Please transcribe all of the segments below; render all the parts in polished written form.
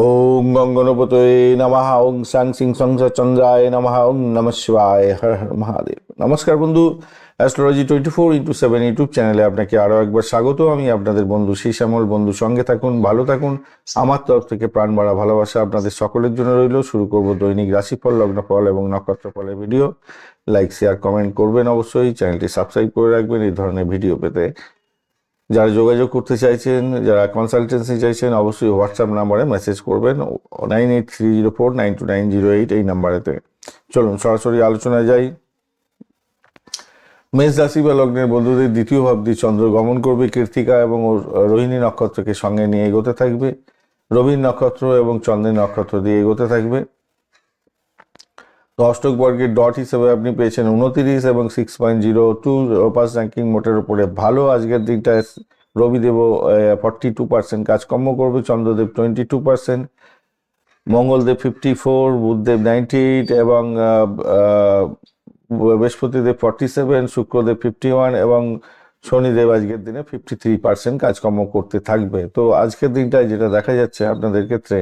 ওং গঙ্গনপতয়ে নমঃ। ওং সাং সিং চন্দ্রায় নমঃ। ওং নমঃ শিবায়। হর হর মহাদেব। নমস্কার বন্ধু, অ্যাস্ট্রোলজি 24x7 ইউটিউব চ্যানেলে আপনাকে আরও একবার স্বাগত। আমি আপনাদের বন্ধু শ্যামল। বন্ধু সঙ্গে থাকুন, ভালো থাকুন। আমার তরফ থেকে প্রাণ ভরা ভালোবাসা আপনাদের সকলের জন্য রইল। শুরু করব দৈনিক রাশিফল, লগ্নফল এবং নক্ষত্রফলের ভিডিও। লাইক, শেয়ার, কমেন্ট করবেন অবশ্যই। চ্যানেলটি সাবস্ক্রাইব করে রাখবেন এই ধরনের ভিডিও পেতে। যারা যোগাযোগ করতে চাইছেন, যারা কনসালটেন্সি চাইছেন, অবশ্যই হোয়াটসঅ্যাপ নাম্বারে মেসেজ করবেন 9830492908 এই নাম্বারেতে। চলুন সরাসরি আলোচনায় যাই। মেষ রাশি বা লগ্নের বন্ধুদের দ্বিতীয় ভাবটি চন্দ্র গমন করবে কৃত্তিকা এবং রোহিণী নক্ষত্রকে সঙ্গে নিয়ে এগোতে থাকবে। রবির নক্ষত্র এবং চন্দ্রের নক্ষত্র দিয়ে এগোতে থাকবে। তো অষ্টক বর্গের ডট হিসেবে আপনি পেয়েছেন 29 এবং 6.02 রোপাস র্যাঙ্কিং মোটের উপরে ভালো। আজকের দিনটায় রবিদেব 42% কাজকর্ম করবে, চন্দ্রদেব 22%, মঙ্গলদেব 54, বুধদেব 98 এবং বৃহস্পতিদেব 47, শুক্রদেব 51 এবং শনিদেব আজকের দিনে 53% কাজকর্ম করতে থাকবে। তো আজকের দিনটায় যেটা দেখা যাচ্ছে আপনাদের ক্ষেত্রে,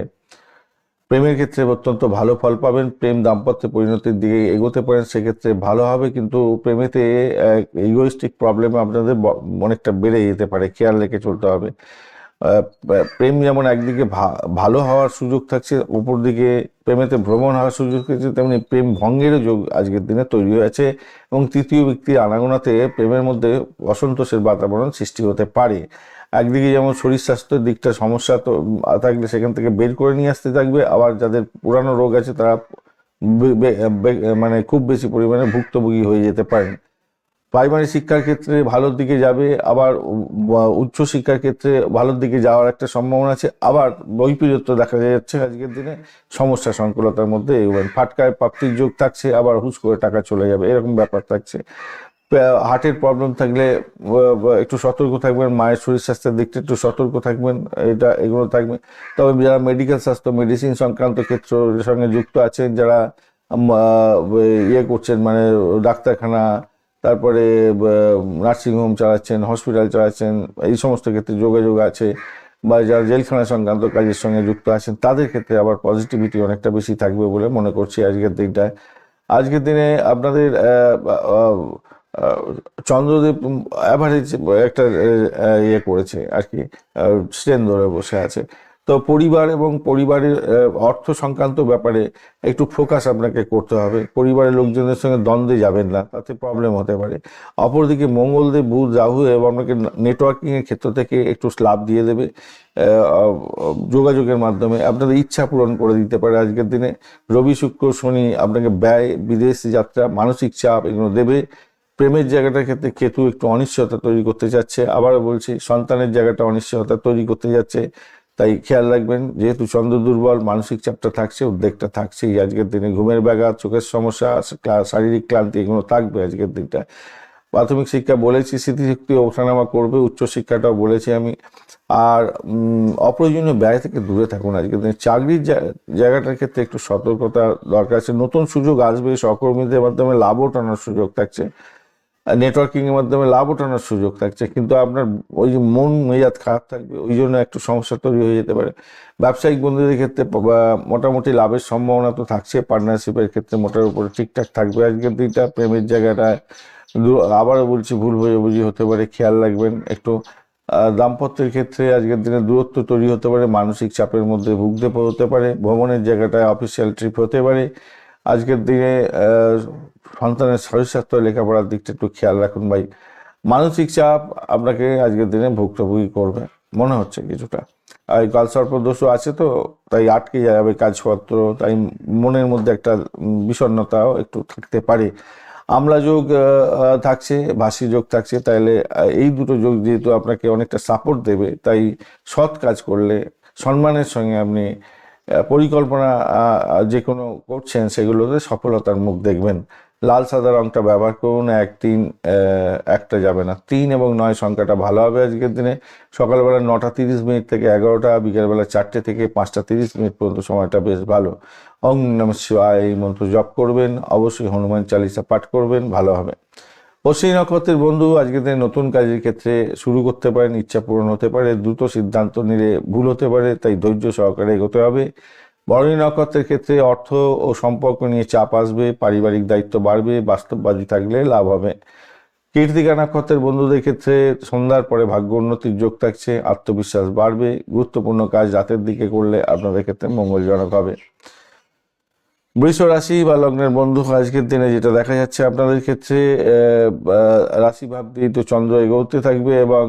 প্রেমের ক্ষেত্রে অত্যন্ত ভালো ফল পাবেন। প্রেম দাম্পত্য পরিণতির দিকে এগোতে পারেন, সেক্ষেত্রে ভালো হবে। কিন্তু প্রেমেতে ইগোইস্টিক প্রবলেম আপনাদের অনেকটা বেড়ে যেতে পারে, খেয়াল রেখে চলতে হবে। প্রেম যেমন একদিকে ভালো হওয়ার সুযোগ থাকছে, উপর দিকে প্রেমেতে ভ্রমণ হওয়ার সুযোগ থাকছে, তেমনি প্রেম ভঙ্গেরও যোগ আজকের দিনে তৈরি হয়েছে এবং তৃতীয় ব্যক্তির আনাগোনাতে প্রেমের মধ্যে অসন্তোষের বাতাবরণ সৃষ্টি হতে পারে। একদিকে যেমন শরীর স্বাস্থ্যের দিকটা সমস্যা তো থাকলে সেখান থেকে বের করে নিয়ে আসতে থাকবে, আবার যাদের পুরানো রোগ আছে তারা মানে খুব বেশি পরিমাণে ভুক্তভোগী হয়ে যেতে পারেন। প্রাইমারি শিক্ষার ক্ষেত্রে ভালোর দিকে যাবে, আবার উচ্চ শিক্ষার ক্ষেত্রে ভালোর দিকে যাওয়ার একটা সম্ভাবনা আছে। আবার বৈপরীত্য দেখা যাচ্ছে আজকের দিনে, সমস্যা সংকুলতার মধ্যে এগোবেন। ফাটকায় প্রাপ্তির যোগ থাকছে, আবার হুশ করে টাকা চলে যাবে, এরকম ব্যাপার থাকছে। হার্টের প্রবলেম থাকলে একটু সতর্ক থাকবেন, মায়ের শরীর স্বাস্থ্যের দিকটা একটু সতর্ক থাকবেন, এগুলো থাকবে। তবে যারা মেডিকেল স্বাস্থ্য, মেডিসিন সংক্রান্ত ক্ষেত্রের সঙ্গে যুক্ত আছেন, যারা ইয়ে করছেন মানে ডাক্তারখানা, তারপরে নার্সিংহোম চালাচ্ছেন, হসপিটাল চালাচ্ছেন, এই সমস্ত ক্ষেত্রে যোগাযোগ আছে, বা যারা জেলখানা সংক্রান্ত কাজের সঙ্গে যুক্ত আছেন, তাদের ক্ষেত্রে আবার পজিটিভিটি অনেকটা বেশি থাকবে বলে মনে করছি আজকের দিনটায়। আজকের দিনে আপনাদের চন্দ্রদেব অ্যাভারেজ একটা ইয়ে করেছে আর কি, স্ট্রেন ধরে বসে আছে। তো পরিবার এবং পরিবারের অর্থ সংক্রান্ত ব্যাপারে একটু ফোকাস আপনাকে করতে হবে। পরিবারের লোকজনের সঙ্গে দ্বন্দ্বে যাবেন না, তাতে প্রবলেম হতে পারে। অপরদিকে মঙ্গলদেব, বুধ, রাহু এবং আপনাকে নেটওয়ার্কিংয়ের ক্ষেত্র থেকে একটু লাভ দিয়ে দেবে। যোগাযোগের মাধ্যমে আপনাদের ইচ্ছা পূরণ করে দিতে পারে আজকের দিনে। রবি, শুক্র, শনি আপনাকে ব্যয়, বিদেশ যাত্রা, মানসিক চাপ এগুলো দেবে। প্রেমের জায়গাটার ক্ষেত্রে কেতু একটু অনিশ্চয়তা তৈরি করতে যাচ্ছে। আবারও বলছি, সন্তানের জায়গাটা অনিশ্চয়তা তৈরি করতে যাচ্ছে, তাই খেয়াল রাখবেন। যেহেতু চন্দ্র দুর্বল, মানসিক চাপটা থাকছে, উদ্বেগটা থাকছেই আজকের দিনে। ঘুমের ব্যাঘাত, চোখের সমস্যা, শারীরিক ক্লান্তি এগুলো থাকবে আজকের দিনটা। প্রাথমিক শিক্ষা বলেছি স্মৃতিশক্তি ওঠানামা করবে, উচ্চশিক্ষাটাও বলেছি আমি। আর অপ্রয়োজনীয় ব্যয় থেকে দূরে থাকুন আজকের দিনে। চাকরির জায়গাটার ক্ষেত্রে একটু সতর্কতা দরকার আছে। নতুন সুযোগ আসবে, সহকর্মীদের মাধ্যমে লাভ ওঠানোর সুযোগ থাকছে, নেটওয়ার্কিংয়ের মাধ্যমে লাভ ওঠানোর সুযোগ থাকছে, কিন্তু আপনার ওই যে মন মেজাজ খারাপ থাকবে, ওই জন্য একটু সমস্যা তৈরি হয়ে যেতে পারে। ব্যবসায়িক বন্ধুদের ক্ষেত্রে মোটামুটি লাভের সম্ভাবনা তো থাকছে। পার্টনারশিপের ক্ষেত্রে মোটার উপরে ঠিকঠাক থাকবে আজকের দিনটা। প্রেমের জায়গাটায় আবারও বলছি, ভুল বোঝাবুঝি হতে পারে, খেয়াল রাখবেন একটু। দাম্পত্যের ক্ষেত্রে আজকের দিনে দূরত্ব তৈরি হতে পারে, মানসিক চাপের মধ্যে ভুগতে হতে পারে। ভ্রমণের জায়গাটায় অফিসিয়াল ট্রিপ হতে পারে আজকের দিনে। সন্তানের শরীর স্বাস্থ্য, লেখাপড়ার দিকটা একটু খেয়াল রাখুন ভাই। মানসিক চাপ আপনাকে আজকের দিনে ভুক্তভোগী করবে মনে হচ্ছে কিছুটা। আর কালসর্প দোষও আছে, তো তাই আটকে যাবে কাজপত্র, তাই মনের মধ্যে একটা বিষণ্ণতাও একটু থাকতে পারে। আমলা যোগ থাকছে, ভাসি যোগ থাকছে, তাইলে এই দুটো যোগ যেহেতু আপনাকে অনেকটা সাপোর্ট দেবে, তাই সৎ কাজ করলে সম্মানের সঙ্গে আপনি পরিকল্পনা যে কোনো করছেন সেগুলোতে সফলতার মুখ দেখবেন। লাল সাদা রংটা ব্যবহার করুন। 1, 3 একটা যাবে না, 3 এবং 9 সংখ্যাটা ভালো হবে আজকের দিনে। সকালবেলা 9:30 থেকে 11টা, বিকেলবেলা 4টে থেকে 5:30 পর্যন্ত সময়টা বেশ ভালো। ওং নমঃ শিবায় এই মন্ত্র জপ করবেন, অবশ্যই হনুমান চালিসা পাঠ করবেন, ভালো হবে। অশ্বিনী নক্ষত্রের বন্ধু আজকে দিনে নতুন কাজের ক্ষেত্রে শুরু করতে পারেন, ইচ্ছা পূরণ হতে পারে, দ্রুত সিদ্ধান্ত নিলে ভুল হতে পারে, তাই ধৈর্য সহকারে এগোতে হবে। ভরণী নক্ষত্রের ক্ষেত্রে অর্থ ও সম্পর্ক নিয়ে চাপ আসবে, পারিবারিক দায়িত্ব বাড়বে, বাস্তববাদী থাকলে লাভ হবে। কৃত্তিকা নক্ষত্রের বন্ধুদের ক্ষেত্রে সন্ধ্যার পরে ভাগ্য উন্নতির যোগ থাকছে, আত্মবিশ্বাস বাড়বে, গুরুত্বপূর্ণ কাজ রাতের দিকে করলে আপনাদের ক্ষেত্রে মঙ্গলজনক হবে। বৃষ রাশি বা লগ্নের বন্ধু আজকের দিনে যেটা দেখা যাচ্ছে আপনাদের ক্ষেত্রে রাশি ভাব দিয়ে তো চন্দ্র এগোতে থাকবে এবং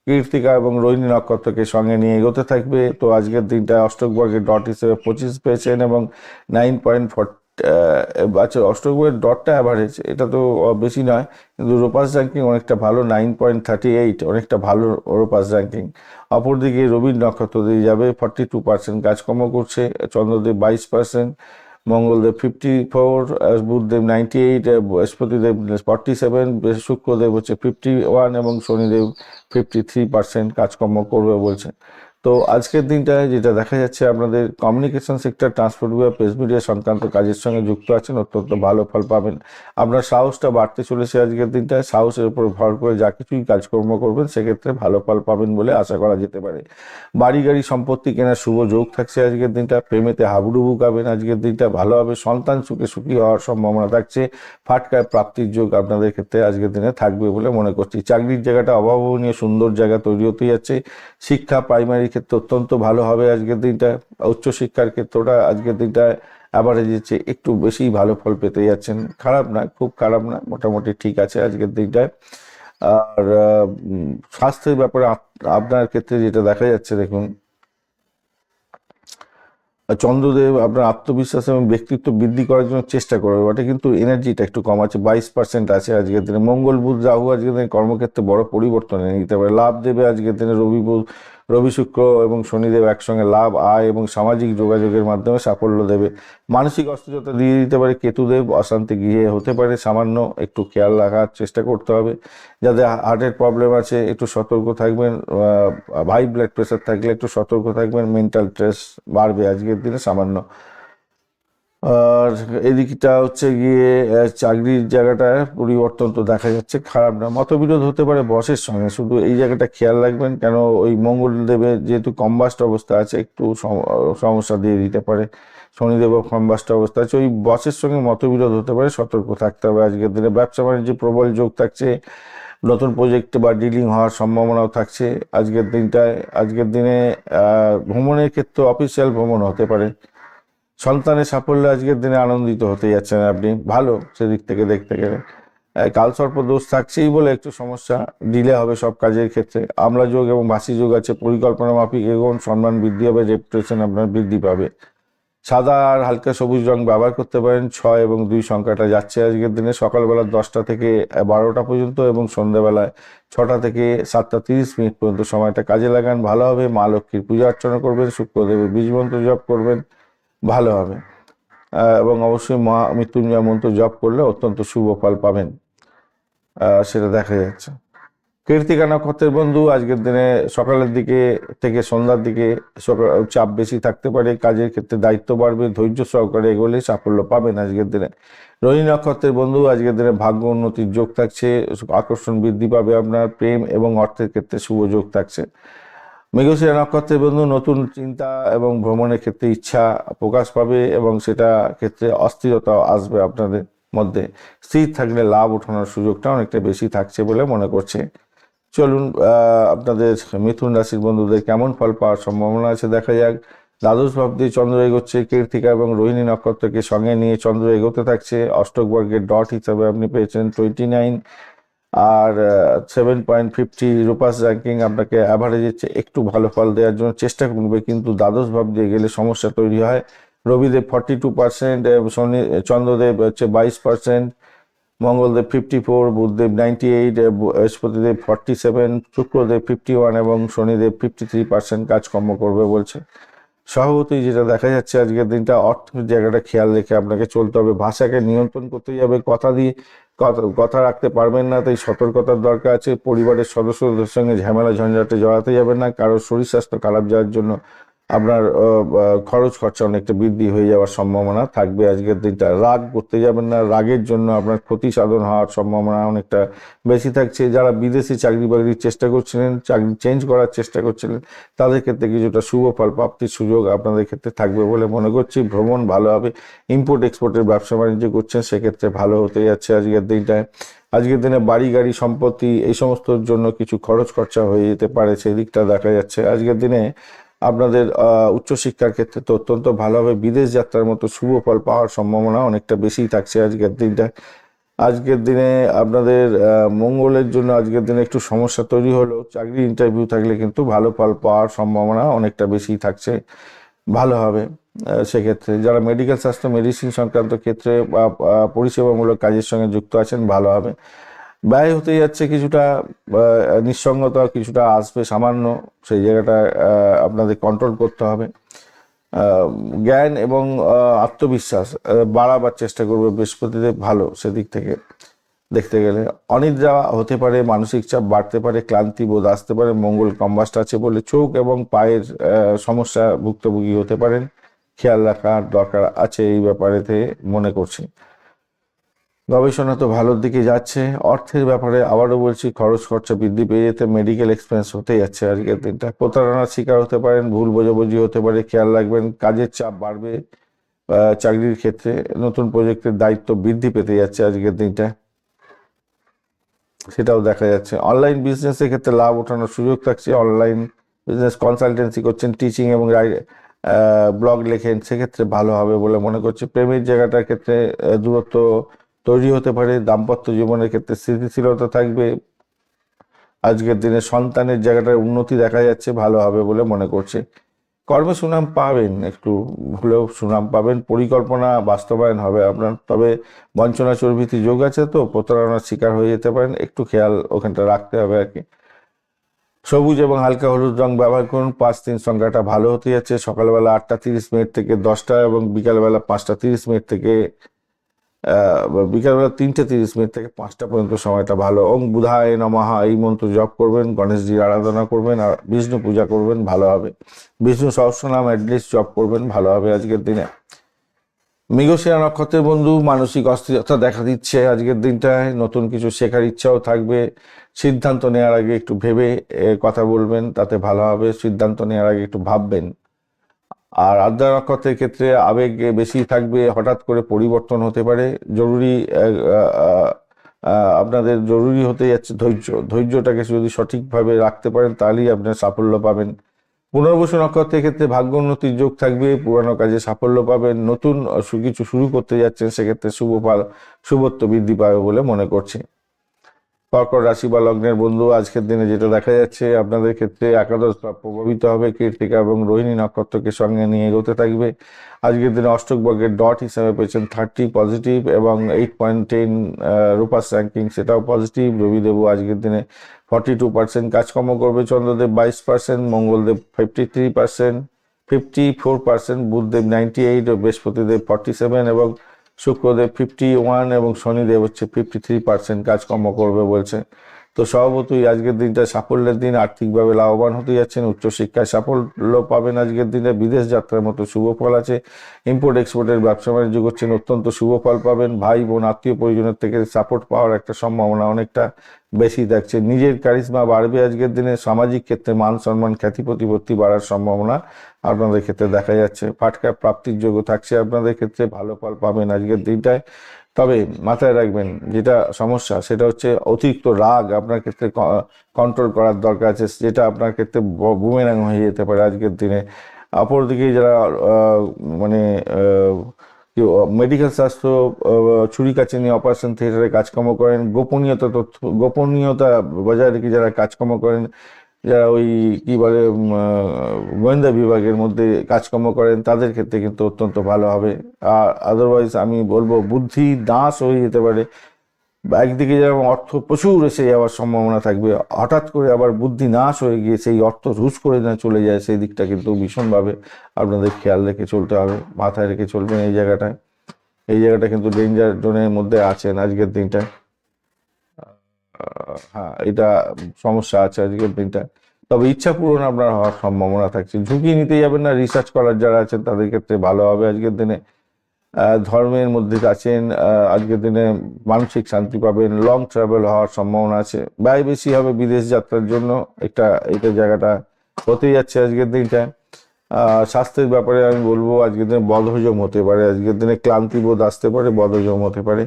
কৃত্তিকা এবং রোহিণী নক্ষত্রকে সঙ্গে নিয়ে এগোতে থাকবে। তো আজকের দিনটা অষ্টক বর্গের ডট হিসেবে 25 পেয়েছেন এবং 9.4 আচ্ছা, অষ্টক বর্গের ডটটা অ্যাভারেজ, এটা তো বেশি নয়, কিন্তু রোপাস র্যাঙ্কিং অনেকটা ভালো, 9.38, অনেকটা ভালো রোপাস র্যাঙ্কিং। অপরদিকে রবির নক্ষত্র দিয়ে যাবে, 42% কাজকর্ম করছে, চন্দ্রদেব 22%, মঙ্গলদেব 54, বুধদেব 98, বৃহস্পতিদেব 47, শুক্রদেব হচ্ছে 51 এবং শনিদেব 53% কাজকর্ম করবে বলছে। তো আজকের দিনটায় যেটা দেখা যাচ্ছে আপনাদের কমিউনিকেশন সেক্টর, ট্রান্সপোর্ট বিভাগ, প্রেস মিডিয়া সংক্রান্ত কাজের সঙ্গে যুক্ত আছেন, অত্যন্ত ভালো ফল পাবেন। আপনার সাহসটা বাড়তে চলেছে আজকের দিনটায়, সাহসের উপর ভর করে যা কিছুই কাজকর্ম করবেন সেক্ষেত্রে ভালো ফল পাবেন বলে আশা করা যেতে পারে। বাড়ি গাড়ি সম্পত্তি কেনার শুভ যোগ থাকছে আজকের দিনটা, প্রেমেতে হাবুডুবু খাবেন আজকের দিনটা, ভালো হবে, সন্তান সুখে সুখী হওয়ার সম্ভাবনা থাকছে, ফাটকায় প্রাপ্তির যোগ আপনাদের ক্ষেত্রে আজকের দিনে থাকবে বলে মনে করছি। চাকরির জায়গাটা অভাবনীয় সুন্দর জায়গা তৈরি হতে যাচ্ছে। শিক্ষা প্রাইমারি ক্ষেত্রে অত্যন্ত ভালো হবে আজকের দিনটা, উচ্চশিক্ষার ক্ষেত্রটা আজকের দিনটায় অ্যাভারেজের চেয়ে একটু বেশি ভালো ফল পেতে যাচ্ছেন, খারাপ না, খুব খারাপ না, মোটামুটি ঠিক আছে আজকের দিনটায়। আর স্বাস্থ্যের ব্যাপারে আপনার ক্ষেত্রে যেটা দেখা যাচ্ছে, দেখুন চন্দ্রদেব আপনার আত্মবিশ্বাস এবং ব্যক্তিত্ব বৃদ্ধি করার জন্য চেষ্টা করবে, ওটা কিন্তু এনার্জিটা একটু কম আছে, 22% আছে আজকের দিনে। মঙ্গল বুধ রাহু আজকের দিনে কর্মক্ষেত্রে বড় পরিবর্তন এনে দিতে পারে, লাভ দেবে আজকের দিনে। রবি শুক্র এবং শনিদেব একসঙ্গে লাভ, আয় এবং সামাজিক যোগাযোগের মাধ্যমে সাফল্য দেবে। মানসিক অস্থিরতা দিয়ে দিতে পারে কেতুদেব, অশান্তি গৃহে হতে পারে, সামান্য একটু খেয়াল রাখার চেষ্টা করতে হবে। যাদের হার্টের প্রবলেম আছে একটু সতর্ক থাকবেন, হাই ব্লাড প্রেশার থাকলে একটু সতর্ক থাকবেন, মেন্টাল স্ট্রেস বাড়বে আজকের দিনে সামান্য। আর এদিকটা হচ্ছে গিয়ে চাকরির জায়গাটা পরিবর্তন তো দেখা যাচ্ছে, খারাপ না। মতবিরোধ হতে পারে বসের সঙ্গে, শুধু এই জায়গাটা খেয়াল রাখবেন, কেন ওই মঙ্গলদেবের যেহেতু কম্বাস্ট অবস্থা আছে একটু সমস্যা দিয়ে দিতে পারে, শনিদেব কম্বাস্ট অবস্থা আছে, ওই বসের সঙ্গে মতবিরোধ হতে পারে, সতর্ক থাকতে হবে আজকের দিনে। ব্যবসা বাণিজ্যে প্রবল যোগ থাকছে, নতুন প্রজেক্ট বা ডিলিং হওয়ার সম্ভাবনাও থাকছে আজকের দিনটায়। আজকের দিনে ভ্রমণের ক্ষেত্রে অফিসিয়াল ভ্রমণ হতে পারে, সন্তানের সাফল্যে আজকের দিনে আনন্দিত হতে যাচ্ছেন আপনি, ভালো সেদিক থেকে দেখতে গেলে। কালসর্প দোষ থাকছেই বলে একটু সমস্যা, ডিলে হবে সব কাজের ক্ষেত্রে। আমলা যোগ এবং ভাসি যোগ আছে, পরিকল্পনা মাফিক এগোন, সম্মান বৃদ্ধি হবে, রেপুটেশন আপনার বৃদ্ধি পাবে। সাদা আর হালকা সবুজ রং ব্যবহার করতে পারেন। 6 এবং 2 সংখ্যাটা যাচ্ছে আজকের দিনে, সকালবেলা 10টা থেকে 12টা পর্যন্ত এবং সন্ধ্যাবেলায় 6টা থেকে 7:30 পর্যন্ত সময়টা কাজে লাগান, ভালো হবে। মা লক্ষ্মীর পূজা অর্চনা করবেন, শুক্রদেবের বীজ মন্ত্র জপ করবেন, ভালো হবে। এবং অবশ্যই মা মৃত্যুঞ্জয় মন্ত্র জপ করলে অত্যন্ত শুভ ফল পাবেন, সেটা দেখা যাচ্ছে। কৃত্তিকা নক্ষত্রের বন্ধু আজকের দিনে সকালের দিকে থেকে সন্ধ্যার দিকে চাপ বেশি থাকতে পারে, কাজের ক্ষেত্রে দায়িত্ব বাড়বে, ধৈর্য সহকারে এগোলে সাফল্য পাবেন আজকের দিনে। রোহিণী নক্ষত্রের বন্ধু আজকের দিনে ভাগ্য উন্নতির যোগ থাকছে, আকর্ষণ বৃদ্ধি পাবে, আপনার প্রেম এবং অর্থের ক্ষেত্রে শুভ যোগ থাকছে। মৃগশিরা নক্ষত্রের বন্ধু নতুন চিন্তা এবং ভ্রমণের ক্ষেত্রে ইচ্ছা প্রকাশ পাবে এবং সেটা ক্ষেত্রে অস্থিরতা আসবে আপনাদের মধ্যে। স্থির থাকলে লাভ ওঠানোর সুযোগটা অনেকটা বেশি থাকছে বলে মনে করছে। চলুন আপনাদের মিথুন রাশির বন্ধুদের কেমন ফল পাওয়ার সম্ভাবনা আছে দেখা যাক। দ্বাদশ ভাব দিয়ে চন্দ্র এগোচ্ছে, কৃত্তিকা এবং রোহিণী নক্ষত্রকে সঙ্গে নিয়ে চন্দ্র এগোতে থাকছে। অষ্টক বর্গের ডট হিসাবে আপনি পেয়েছেন 29 আর 7.50 রূপাস র্যাঙ্কিং আপনাকে অ্যাভারেজের চেয়ে একটু ভালো ফল দেওয়ার জন্য চেষ্টা করবে, কিন্তু দ্বাদশ ভাব দিয়ে গেলে সমস্যা তৈরি হয়। রবিদেব 42%, শনি চন্দ্রদেব হচ্ছে 22%, মঙ্গলদেব 54, বুধদেব 98, বৃহস্পতিদেব 47, শুক্রদেব 51 এবং শনিদেব 53% কাজকর্ম করবে বলছে। স্বভাবতই যেটা দেখা যাচ্ছে আজকের দিনটা অর্থের জায়গাটা খেয়াল রেখে আপনাকে চলতে হবে, ভাষাকে নিয়ন্ত্রণ করতে যাবে, কথা দিয়ে কথা রাখতে পারবেন না, তাই সতর্কতার দরকার আছে। পরিবারের সদস্যদের সঙ্গে ঝামেলা ঝঞ্ঝাটে জড়াতে যাবেন না, কারোর শরীর স্বাস্থ্য খারাপ যাওয়ার জন্য আপনার খরচ খরচা অনেকটা বৃদ্ধি হয়ে যাওয়ার সম্ভাবনা থাকবে আজকের দিনটা। রাগ করতে যাবেন না, রাগের জন্য আপনার ক্ষতি সাধন হওয়ার সম্ভাবনা অনেকটা বেশি থাকছে। যারা বিদেশি চাকরি বাকরির চেষ্টা করছিলেন, চাকরি চেঞ্জ করার চেষ্টা করছিলেন, তাদের ক্ষেত্রে কিছুটা শুভ ফল প্রাপ্তির সুযোগ আপনাদের ক্ষেত্রে থাকবে বলে মনে করছি। ভ্রমণ ভালো হবে, ইম্পোর্ট এক্সপোর্টের ব্যবসা বাণিজ্য করছেন সেক্ষেত্রে ভালো হতে যাচ্ছে আজকের দিনটায়। আজকের দিনে বাড়ি গাড়ি সম্পত্তি এই সমস্তর জন্য কিছু খরচ খরচা হয়ে যেতে পারে, সেই দিকটা দেখা যাচ্ছে। আজকের দিনে আপনাদের উচ্চশিক্ষার ক্ষেত্রে তো অত্যন্ত ভালো হবে, বিদেশ যাত্রার মতো শুভ ফল পাওয়ার সম্ভাবনা অনেকটা বেশি থাকছে আজকের দিনটা। আজকের দিনে আপনাদের মঙ্গলের জন্য আজকের দিনে একটু সমস্যা তৈরি হলো, চাকরি ইন্টারভিউ থাকলে কিন্তু ভালো ফল পাওয়ার সম্ভাবনা অনেকটা বেশি থাকছে, ভালো হবে। সেক্ষেত্রে যারা মেডিকেল স্বাস্থ্য মেডিসিন সংক্রান্ত ক্ষেত্রে বা পরিষেবামূলক কাজের সঙ্গে যুক্ত আছেন ভালো হবে। ব্যয় হতে যাচ্ছে কিছুটা, নিঃসঙ্গতা কিছুটা আসবে সামান্য, সেই জায়গাটা আপনাদের কন্ট্রোল করতে হবে। জ্ঞান এবং আত্মবিশ্বাস বাড়াবার চেষ্টা করবে বৃহস্পতিদেব, ভালো সেদিক থেকে দেখতে গেলে। অনিদ্রা হতে পারে, মানসিক চাপ বাড়তে পারে, ক্লান্তি বোধ আসতে পারে। মঙ্গল কম্বাস্ট আছে বলে চোখ এবং পায়ের সমস্যা ভুক্তভোগী হতে পারেন, খেয়াল রাখার দরকার আছে এই ব্যাপারেতে মনে করছি। গবেষণা তো ভালোর দিকে যাচ্ছে। অর্থের ব্যাপারে আবারও বলছি, খরচ খরচা বৃদ্ধি পেয়ে যেতে মেডিকেল এক্সপেন্স হতে যাচ্ছে আজকের দিনটা। প্রতারণার শিকার হতে পারেন, ভুল বোঝাবুঝি হতে পারে, খেয়াল রাখবেন। কাজের চাপ বাড়বে, চাকরির ক্ষেত্রে নতুন প্রজেক্টের দায়িত্ব বৃদ্ধি পেতে যাচ্ছে আজকের দিনটা, সেটাও দেখা যাচ্ছে। অনলাইন বিজনেসের ক্ষেত্রে লাভ ওঠানোর সুযোগ থাকছে। অনলাইন বিজনেস কনসালটেন্সি করছেন, টিচিং এবং ব্লগ লেখেন, সেক্ষেত্রে ভালো হবে বলে মনে করছি। প্রেমের জায়গাটার ক্ষেত্রে দূরত্ব তৈরি হতে পারে। দাম্পত্য জীবনের ক্ষেত্রে স্থিতিশীলতা থাকবে। আজকের দিনে সন্তানের জায়গাটার উন্নতি দেখা যাচ্ছে, ভালো হবে বলে মনে করছে। কর্মে সুনাম পাবেন, একটু হলেও সুনাম পাবেন, পরিকল্পনা বাস্তবায়ন হবে আপনার। তবে বঞ্চনা চর্বিতি যোগ আছে, তো প্রতারণার শিকার হয়ে যেতে পারেন, একটু খেয়াল ওখানটা রাখতে হবে আর কি। সবুজ এবং হালকা হলুদ রং ব্যবহার করুন। 5-3 সংখ্যাটা ভালো হতে যাচ্ছে। সকালবেলা 8:30 থেকে 10টা এবং বিকালবেলা 5:30 থেকে বিকালবেলা 3:30 থেকে 5টা পর্যন্ত সময়টা ভালো। ওং বুধায় নমঃ এই মন্ত্র জপ করবেন, গণেশজির আরাধনা করবেন, আর বিষ্ণু পূজা করবেন, ভালো হবে। বিষ্ণু সহস্রনাম অ্যাটলিস্ট জপ করবেন, ভালো হবে আজকের দিনে। মৃগশিরা নক্ষত্রের বন্ধু, মানসিক অস্থিরতা দেখা দিচ্ছে আজকের দিনটায়। নতুন কিছু শেখার ইচ্ছাও থাকবে। সিদ্ধান্ত নেওয়ার আগে একটু ভেবে কথা বলবেন, তাতে ভালো হবে। সিদ্ধান্ত নেওয়ার আগে একটু ভাববেন। আর আদ্রা নক্ষত্রের ক্ষেত্রে আবেগ বেশি থাকবে, হঠাৎ করে পরিবর্তন হতে পারে। জরুরি আপনাদের জরুরি হতে যাচ্ছে ধৈর্য। ধৈর্যটাকে যদি সঠিকভাবে রাখতে পারেন তাহলেই আপনার সাফল্য পাবেন। পুনর্বসু নক্ষত্রের ক্ষেত্রে ভাগ্য উন্নতির যোগ থাকবে, পুরানো কাজে সাফল্য পাবেন। নতুন কিছু শুরু করতে যাচ্ছেন, সেক্ষেত্রে শুভত্ব বৃদ্ধি পাবে বলে মনে করছি। কর্কট রাশি বা লগ্নের বন্ধু, আজকের দিনে যেটা দেখা যাচ্ছে আপনাদের ক্ষেত্রে একাদশ ভাব প্রভাবিত হবে। কৃত্তিকা এবং রোহিণী নক্ষত্রকে সঙ্গে নিয়ে এগোতে থাকবে। আজকের দিনে অষ্টক বর্গের ডট হিসাবে পেয়েছেন 30 পজিটিভ এবং 8.10 রূপাস র্যাঙ্কিং, সেটাও পজিটিভ। রবিদেবও আজকের দিনে 42% কাজকর্ম করবে। চন্দ্রদেব 22%, মঙ্গলদেব 53%, 54%, বুধদেব 98, বৃহস্পতিদেব 47 এবং শুক্রদেব 51 এবং শনিদেব হচ্ছে 53% কাজকর্ম করবে বলছে। তো স্বভাবতই আজকের দিনটা সাফল্যের দিন। আর্থিকভাবে লাভবান হতে যাচ্ছেন, উচ্চশিক্ষায় সাফল্য পাবেন আজকের দিনে। বিদেশ যাত্রার মতো শুভ ফল আছে। ইম্পোর্ট এক্সপোর্টের ব্যবসা বাণিজ্য করছেন, অত্যন্ত শুভ ফল পাবেন। ভাই বোন আত্মীয় পরিজনের থেকে সাপোর্ট পাওয়ার একটা সম্ভাবনা অনেকটা বেশি থাকছে। নিজের কারিশমা বাড়বে আজকের দিনে। সামাজিক ক্ষেত্রে মান সম্মান খ্যাতি প্রতিপত্তি বাড়ার সম্ভাবনা আপনাদের ক্ষেত্রে দেখা যাচ্ছে। ফাটকা প্রাপ্তির যোগ্য থাকছে আপনাদের ক্ষেত্রে, ভালো ফল পাবেন আজকের দিনটায়। তবে মাথায় রাখবেন, যেটা সমস্যা সেটা হচ্ছে অতিরিক্ত রাগ আপনার ক্ষেত্রে কন্ট্রোল করার দরকার আছে, যেটা আপনার ক্ষেত্রে বুমেরাং হয়ে যেতে পারে আজকের দিনে। অপরদিকে যারা মানে মেডিকেল স্বাস্থ্য, ছুরি কাছে নিয়ে অপারেশন থিয়েটারে কাজকর্ম করেন, গোপনীয়তা বজায় রেখে যারা কাজকর্ম করেন, যারা ওই কি বলে গোয়েন্দা বিভাগের মধ্যে কাজকর্ম করেন, তাদের ক্ষেত্রে কিন্তু অত্যন্ত ভালো হবে। আর আদারওয়াইজ আমি বলবো বুদ্ধি নাশ হয়ে যেতে পারে। একদিকে যেরকম অর্থ প্রচুর এসে যাওয়ার সম্ভাবনা থাকবে, হঠাৎ করে আবার বুদ্ধি নাশ হয়ে গিয়ে সেই অর্থ রুজ করে না চলে যায়, সেই দিকটা কিন্তু ভীষণভাবে আপনাদের খেয়াল রেখে চলতে হবে, মাথায় রেখে চলবেন এই জায়গাটায়। এই জায়গাটা কিন্তু ডেঞ্জার জোনের মধ্যে আছেন আজকের দিনটায়। হ্যাঁ, এটা সমস্যা আছে আজকের দিনটা। তবে ইচ্ছা পূরণ আপনার হওয়ার সম্ভাবনা থাকছে। ঝুঁকি নিতে যাবেন না, রিসার্চ করার যারা আছেন তাদের ক্ষেত্রে ভালো হবে আজকের দিনে। ধর্মের মধ্যে আছেন, আজকের দিনে মানসিক শান্তি পাবেন, লং ট্রাভেল হওয়ার সম্ভাবনা আছে, ব্যয় বেশি হবে বিদেশ যাত্রার জন্য, এটা জায়গাটা হতেই যাচ্ছে আজকের দিনটা। স্বাস্থ্যের ব্যাপারে আমি বলবো আজকের দিনে বদহজম হতে পারে, আজকের দিনে ক্লান্তিবোধ আসতে পারে, বদহজম হতে পারে।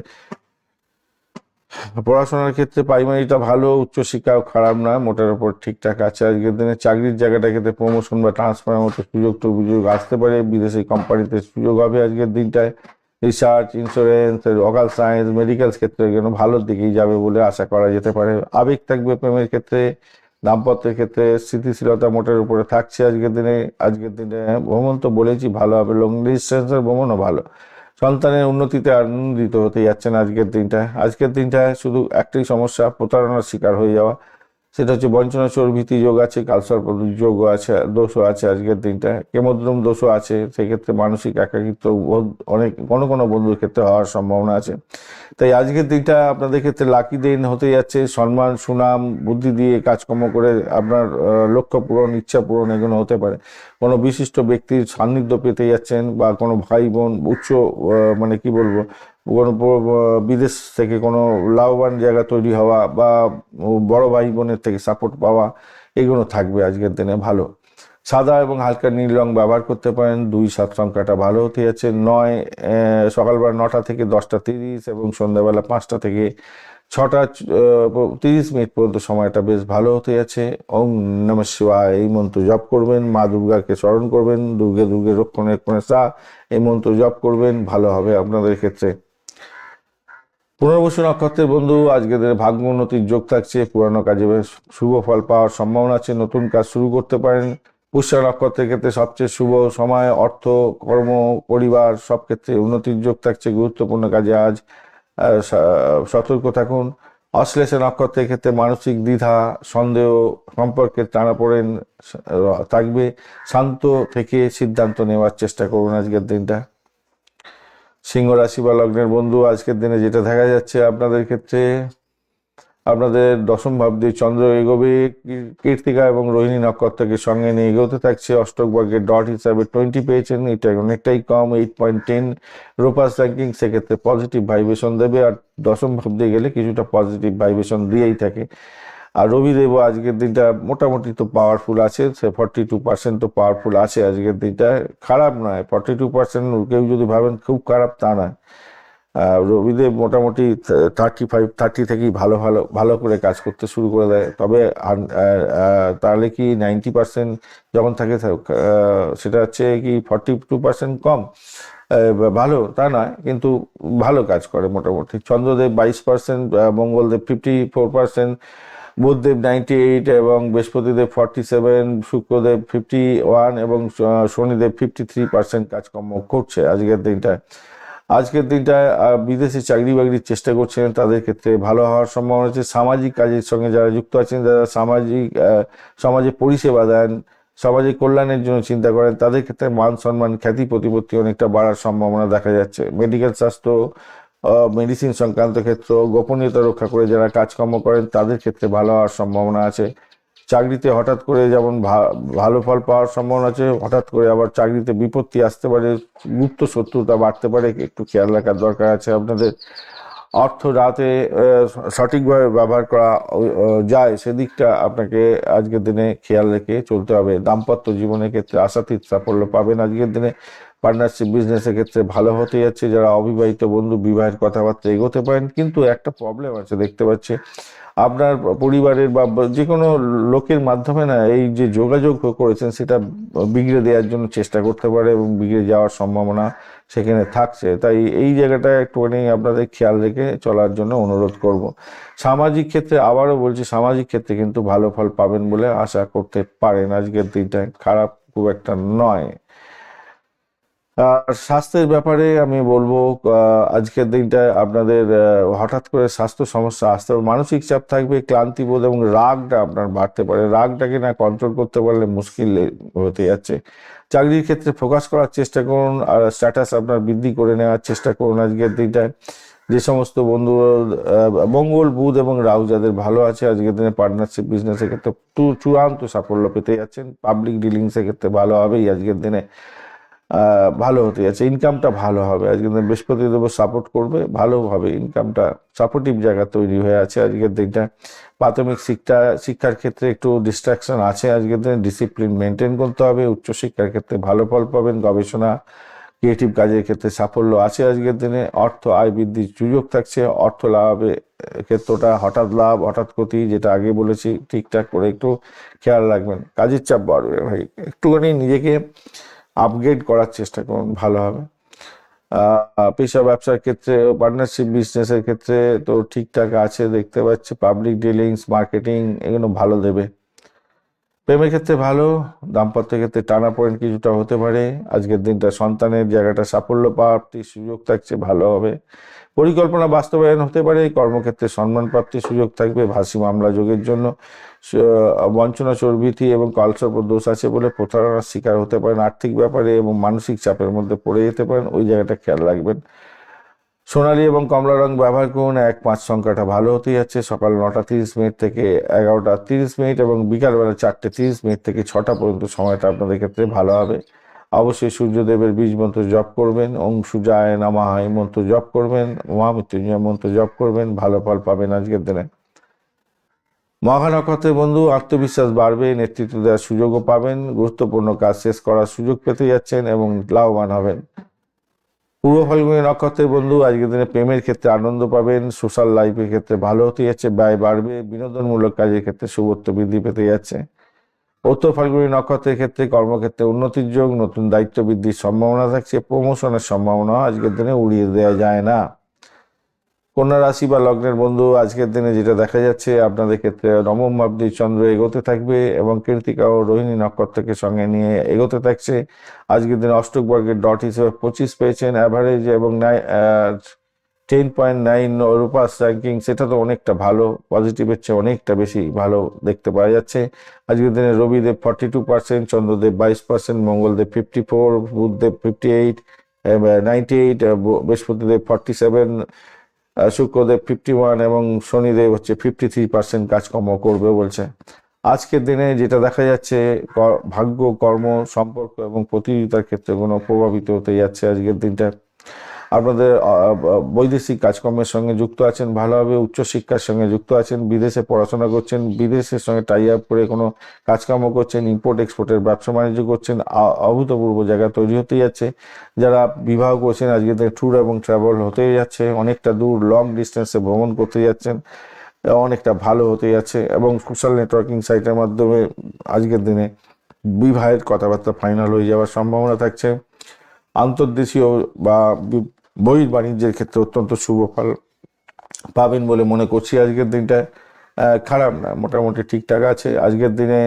পড়াশোনার ক্ষেত্রে প্রাইমারিটা ভালো, উচ্চশিক্ষাও খারাপ না, মোটার উপর ঠিকঠাক আছে আজকের দিনে। চাকরির জায়গাটা ক্ষেত্রে প্রমোশন বা ট্রান্সফারের মতো সুযোগ আসতে পারে, বিদেশি কোম্পানিতে সুযোগ হবে আজকের দিনটায়। Research, insurance, local science, medical ক্ষেত্রে যেন ভালোর দিকেই যাবে বলে আশা করা যেতে পারে। আবেগ থাকবে প্রেমের ক্ষেত্রে, দাম্পত্যের ক্ষেত্রে স্থিতিশীলতা মোটের উপরে থাকছে আজকের দিনে। ভ্রমণ তো বলেছি ভালো হবে, লং ডিস্টেন্সের ভ্রমণও ভালো। সন্তানের উন্নতিতে আনন্দিত হতে যাচ্ছেন আজকের দিনটায় শুধু একটাই সমস্যা, প্রতারণার শিকার হয়ে যাওয়া। সেটা হচ্ছে বঞ্চনা, চর্বিতি যোগ আছে, কালসর্প যোগও আছে, দোষও আছে আজকের দিনটায়, কেমোদ্রম দোষও আছে। সেক্ষেত্রে মানসিক একাকিত্ব কোনো বন্ধুর ক্ষেত্রে হওয়ার সম্ভাবনা আছে। তাই আজকের দিনটা আপনাদের ক্ষেত্রে লাকি দিন হতে যাচ্ছে। সম্মান, সুনাম, বুদ্ধি দিয়ে কাজকর্ম করে আপনার লক্ষ্য পূরণ, ইচ্ছা পূরণ এগুলো হতে পারে। কোনো বিশিষ্ট ব্যক্তির সান্নিধ্য পেতে যাচ্ছেন, বা কোনো ভাই বোন উচ্চ মানে কি বলবো, কোনো বিদেশ থেকে কোনো লাভবান জায়গা তৈরি হওয়া, বা বড় ভাই বোনের থেকে সাপোর্ট পাওয়া, এগুলো থাকবে আজকের দিনে ভালো। সাদা এবং হালকা নীল রং ব্যবহার করতে পারেন। 2-7 সংখ্যাটা ভালো হতে যাচ্ছে। সকালবেলা 9টা থেকে 10টা 30 এবং সন্ধ্যাবেলা 5টা থেকে 6টা 30 মিনিট পর্যন্ত সময়টা বেশ ভালো হতে যাচ্ছে। ওম নমঃ শিবায় এই মন্ত্র জপ করবেন, মা দুর্গাকে স্মরণ করবেন, দুর্গে রক্ষণে সা এই মন্ত্র জপ করবেন, ভালো হবে আপনাদের ক্ষেত্রে। পুনর্বসু নক্ষত্রের বন্ধু, আজকের দিনে ভাগ্য উন্নতির যোগ থাকছে, পুরানো কাজে বেশ শুভ ফল পাওয়ার সম্ভাবনা আছে, নতুন কাজ শুরু করতে পারেন। পুষ্যা নক্ষত্রের ক্ষেত্রে সবচেয়ে শুভ সময়, অর্থ, কর্ম, পরিবার সব ক্ষেত্রে উন্নতির যোগ থাকছে। গুরুত্বপূর্ণ কাজে আজ সতর্ক থাকুন। অশ্লেষা নক্ষত্রের ক্ষেত্রে মানসিক দ্বিধা, সন্দেহ, সম্পর্কের টানাপোড়েন থাকবে। শান্ত থেকে সিদ্ধান্ত নেওয়ার চেষ্টা করুন আজকের দিনটা। সিংহ রাশি বা লগ্নের বন্ধু, আজকের দিনে যেটা দেখা যাচ্ছে আপনাদের ক্ষেত্রে, আপনাদের দশম ভাব দিয়ে চন্দ্র এগোবে, কৃত্তিকা এবং রোহিণী নক্ষত্রকে সঙ্গে নিয়ে এগোতে থাকছে। অষ্টক বর্গের ডট হিসাবে 20 পেয়েছেন, এটা অনেকটাই কম, 8.10 রোপাস র্যাঙ্কিং, সেক্ষেত্রে পজিটিভ ভাইব্রেশন দেবে। আর দশম ভাব দিয়ে গেলে কিছুটা পজিটিভ ভাইব্রেশন দিয়েই থাকে। আর রবিদেবও আজকের দিনটা মোটামুটি তো পাওয়ারফুল আছে, সে 42% তো পাওয়ারফুল আছে আজকের দিনটা, খারাপ নয়। 42% কেউ যদি ভাবেন খুব খারাপ, তা নয়। রবিদেব মোটামুটি 30 থেকেই ভালো করে কাজ করতে শুরু করে দেয়। তবে তাহলে কি 90% যখন থাকে সেটা হচ্ছে কি 42% কম, ভালো তা নয়, কিন্তু ভালো কাজ করে মোটামুটি। চন্দ্রদেব 22%, মঙ্গলদেব 54%, বুধদেব 98 এবং বৃহস্পতিদেব 47, শুক্রদেব 51 এবং শনিদেব 53% কাজকর্ম করছে আজকের দিনটায়। বিদেশি চাকরি বাকরির চেষ্টা করছেন তাদের ক্ষেত্রে ভালো হওয়ার সম্ভাবনা আছে। সামাজিক কাজের সঙ্গে যারা যুক্ত আছেন, যারা সমাজে পরিষেবা দেন, সমাজের কল্যাণের জন্য চিন্তা করেন, তাদের ক্ষেত্রে মান সম্মান, খ্যাতি প্রতিপত্তি অনেকটা বাড়ার সম্ভাবনা দেখা যাচ্ছে। মেডিকেল স্বাস্থ্য, মেডিসিন সংক্রান্ত ক্ষেত্র, গোপনীয়তা রক্ষা করে যারা কাজকর্ম করেন তাদের ক্ষেত্রে ভালো হওয়ার সম্ভাবনা আছে। চাকরিতে হঠাৎ করে যেমন ভালো ফল পাওয়ার সম্ভাবনা আছে, হঠাৎ করে আবার চাকরিতে বিপত্তি আসতে পারে, গুপ্ত শত্রুতা বাড়তে পারে, একটু খেয়াল রাখার দরকার আছে আপনাদের। অর্থ রাতে সঠিকভাবে ব্যবহার করা যায়, সেদিকটা আপনাকে আজকের দিনে খেয়াল রেখে চলতে হবে। দাম্পত্য জীবনের ক্ষেত্রে আশাতীত সাফল্য পাবেন আজকের দিনে। পার্টনারশিপ বিজনেসের ক্ষেত্রে ভালো হতে যাচ্ছে। যারা অবিবাহিত বন্ধু বিবাহের কথাবার্তা এগোতে পারেন, কিন্তু একটা প্রবলেম আছে দেখতে পাচ্ছি, আপনার পরিবারের বা যে কোনো লোকের মাধ্যমে না এই যে যোগাযোগ করেছেন সেটা বিগড়ে দেওয়ার জন্য চেষ্টা করতে পারে, এবং বিগড়ে যাওয়ার সম্ভাবনা সেখানে থাকছে। তাই এই জায়গাটা একটুখানি আপনাদের খেয়াল রেখে চলার জন্য অনুরোধ করব। সামাজিক ক্ষেত্রে আবারও বলছি, সামাজিক ক্ষেত্রে কিন্তু ভালো ফল পাবেন বলে আশা করতে পারেন। আজকের দিনটা খারাপ খুব একটা নয়। আর স্বাস্থ্যের ব্যাপারে আমি বলবো, আজকের দিনটায় আপনাদের হঠাৎ করে স্বাস্থ্য সমস্যা আসতে পারে, মানসিক চাপ থাকবে, ক্লান্তিবোধ এবং রাগটা আপনার বাড়তে পারে। রাগটাকে না কন্ট্রোল করতে পারলে মুশকিল হতে যাচ্ছে। চাকরির ক্ষেত্রে ফোকাস করার চেষ্টা করুন, আর স্ট্যাটাস আপনার বৃদ্ধি করে নেওয়ার চেষ্টা করুন আজকের দিনটায়। যে সমস্ত বন্ধু মঙ্গল বুধ এবং রাহু যাদের ভালো আছে আজকের দিনে পার্টনারশিপ বিজনেসের ক্ষেত্রে চূড়ান্ত সাফল্য পেতে যাচ্ছেন। পাবলিক ডিলিংসের ক্ষেত্রে ভালো হবেই আজকের দিনে, ভালো হতে যাচ্ছে, ইনকামটা ভালো হবে আজকের দিনে। বৃহস্পতি দেব সাপোর্ট করবে, ভালো হবে ইনকামটা, সাপোর্টিভ জায়গা তৈরি হয়ে আছে আজকের দিনটা। প্রাথমিক শিক্ষার ক্ষেত্রে একটু ডিস্ট্রাকশন আছে আজকের দিনে, ডিসিপ্লিন মেনটেন করতে হবে। উচ্চশিক্ষার ক্ষেত্রে ভালো ফল পাবেন, গবেষণা ক্রিয়েটিভ কাজের ক্ষেত্রে সাফল্য আছে আজকের দিনে। অর্থ আয় বৃদ্ধির সুযোগ থাকছে, অর্থ লাভে ক্ষেত্রটা হঠাৎ লাভ হঠাৎ ক্ষতি, যেটা আগে বলেছি ঠিকঠাক করে একটু খেয়াল রাখবেন। কাজের চাপ বাড়বে ভাই, একটুখানি নিজেকে আপগ্রেড করার চেষ্টা করুন, ভালো হবে। পেশা ব্যবসার ক্ষেত্রে, পার্টনারশিপ বিজনেসের ক্ষেত্রে তো ঠিকঠাক আছে দেখতে পাচ্ছি। পাবলিক ডিলিংস, মার্কেটিং এগুলো ভালো দেবে। প্রেমের ক্ষেত্রে ভালো, দাম্পত্যের ক্ষেত্রে টানাপোড়েন কিছুটা হতে পারে আজকের দিনটা। সন্তানের জায়গাটা সাফল্য প্রাপ্তির সুযোগ থাকছে, ভালো হবে। পরিকল্পনা বাস্তবায়ন হতে পারে, কর্মক্ষেত্রে সম্মান প্রাপ্তির সুযোগ থাকবে। ভাসি মামলা যোগের জন্য বঞ্চনা, চর্বিতি এবং কালসর্প দোষ আছে বলে প্রতারণার শিকার হতে পারেন আর্থিক ব্যাপারে, এবং মানসিক চাপের মধ্যে পড়ে যেতে পারেন, ওই জায়গাটা খেয়াল রাখবেন। সোনালী এবং কমলা রং ব্যবহার করুন। 1-5 সংখ্যাটা ভালো হতে যাচ্ছে। সকাল 9:30 থেকে 11:30 এবং বিকালবেলা 4:30 থেকে 6টা পর্যন্ত সময়টা আপনাদের ক্ষেত্রে ভালো হবে। অবশ্যই সূর্যদেবের বীজ মন্ত্র জপ করবেন, ওং সূর্যায় নমঃ এই মন্ত্র জপ করবেন, মহামৃত্যুঞ্জয় মন্ত্র জপ করবেন, ভালো ফল পাবেন আজকের দিনে। মঘা নক্ষত্রের বন্ধু, আত্মবিশ্বাস বাড়বে, নেতৃত্ব দেওয়ার সুযোগও পাবেন, গুরুত্বপূর্ণ কাজ শেষ করার সুযোগ পেতে যাচ্ছেন এবং লাভবান হবেন। পূর্ব ফাল্গুনী নক্ষত্রের বন্ধু, আজকের দিনে প্রেমের ক্ষেত্রে আনন্দ পাবেন, সোশ্যাল লাইফের ক্ষেত্রে ভালো হতে যাচ্ছে, ব্যয় বাড়বে, বিনোদনমূলক কাজের ক্ষেত্রে শুভত্ব বৃদ্ধি পেতে যাচ্ছে। উত্তর ফাল্গুনী নক্ষত্রের ক্ষেত্রে কর্মক্ষেত্রে উন্নতির যোগ, নতুন দায়িত্ব বৃদ্ধির সম্ভাবনা থাকছে, প্রমোশনের সম্ভাবনা আজকের দিনে উড়িয়ে দেওয়া যায় না। কন্যা রাশি বা লগ্নের বন্ধু, আজকের দিনে যেটা দেখা যাচ্ছে আপনাদের ক্ষেত্রে নবম ভাবটি চন্দ্র এগোতে থাকবে এবং কৃত্তিকা ও রোহিণী নক্ষত্রকে সঙ্গে নিয়ে এগোতে থাকছে। আজকের দিনে অষ্টক বর্গের ডট হিসেবে 25 পেয়েছেন অ্যাভারেজ, এবং 10.9 রূপাস র্যাঙ্কিং, সেটা তো অনেকটা ভালো, পজিটিভের চেয়ে অনেকটা বেশি ভালো দেখতে পাওয়া যাচ্ছে। আজকের দিনে রবিদেব 42%, চন্দ্রদেব 22%, মঙ্গলদেব 54, বুধদেব 58, 98, বৃহস্পতিদেব 47, শুক্রদেব 51 এবং শনিদেব হচ্ছে 53% কাজকর্ম করবে বলছে। আজকের দিনে যেটা দেখা যাচ্ছে, ভাগ্য, কর্ম, সম্পর্ক এবং প্রতিযোগিতার ক্ষেত্রে কোনো প্রভাবিত হতে যাচ্ছে আজকের দিনটা। আপনাদের বৈদেশিক কাজকর্মের সঙ্গে যুক্ত আছেন, ভালোভাবে উচ্চশিক্ষার সঙ্গে যুক্ত আছেন, বিদেশে পড়াশোনা করছেন, বিদেশের সঙ্গে টাই আপ করে কোনো কাজকর্ম করছেন, ইম্পোর্ট এক্সপোর্টের ব্যবসা বাণিজ্য করছেন, অভূতপূর্ব জায়গা তৈরি হতে যাচ্ছে। যারা বিবাহ করছেন আজকে ট্যুর এবং ট্রাভেল হতে যাচ্ছে, অনেকটা দূর লং ডিস্টেন্সে ভ্রমণ করতে যাচ্ছেন, অনেকটা ভালো হতে যাচ্ছে। এবং সোশ্যাল নেটওয়ার্কিং সাইটের মাধ্যমে আজকের দিনে বিবাহের কথাবার্তা ফাইনাল হয়ে যাওয়ার সম্ভাবনা থাকছে। আন্তর্দেশীয় বা বহির বাণিজ্যের ক্ষেত্রে অত্যন্ত শুভ ফল পাবেন বলে মনে করছি আজকের দিনটা। খারাপ না, মোটামুটি ঠিকঠাক আছে আজকের দিনে।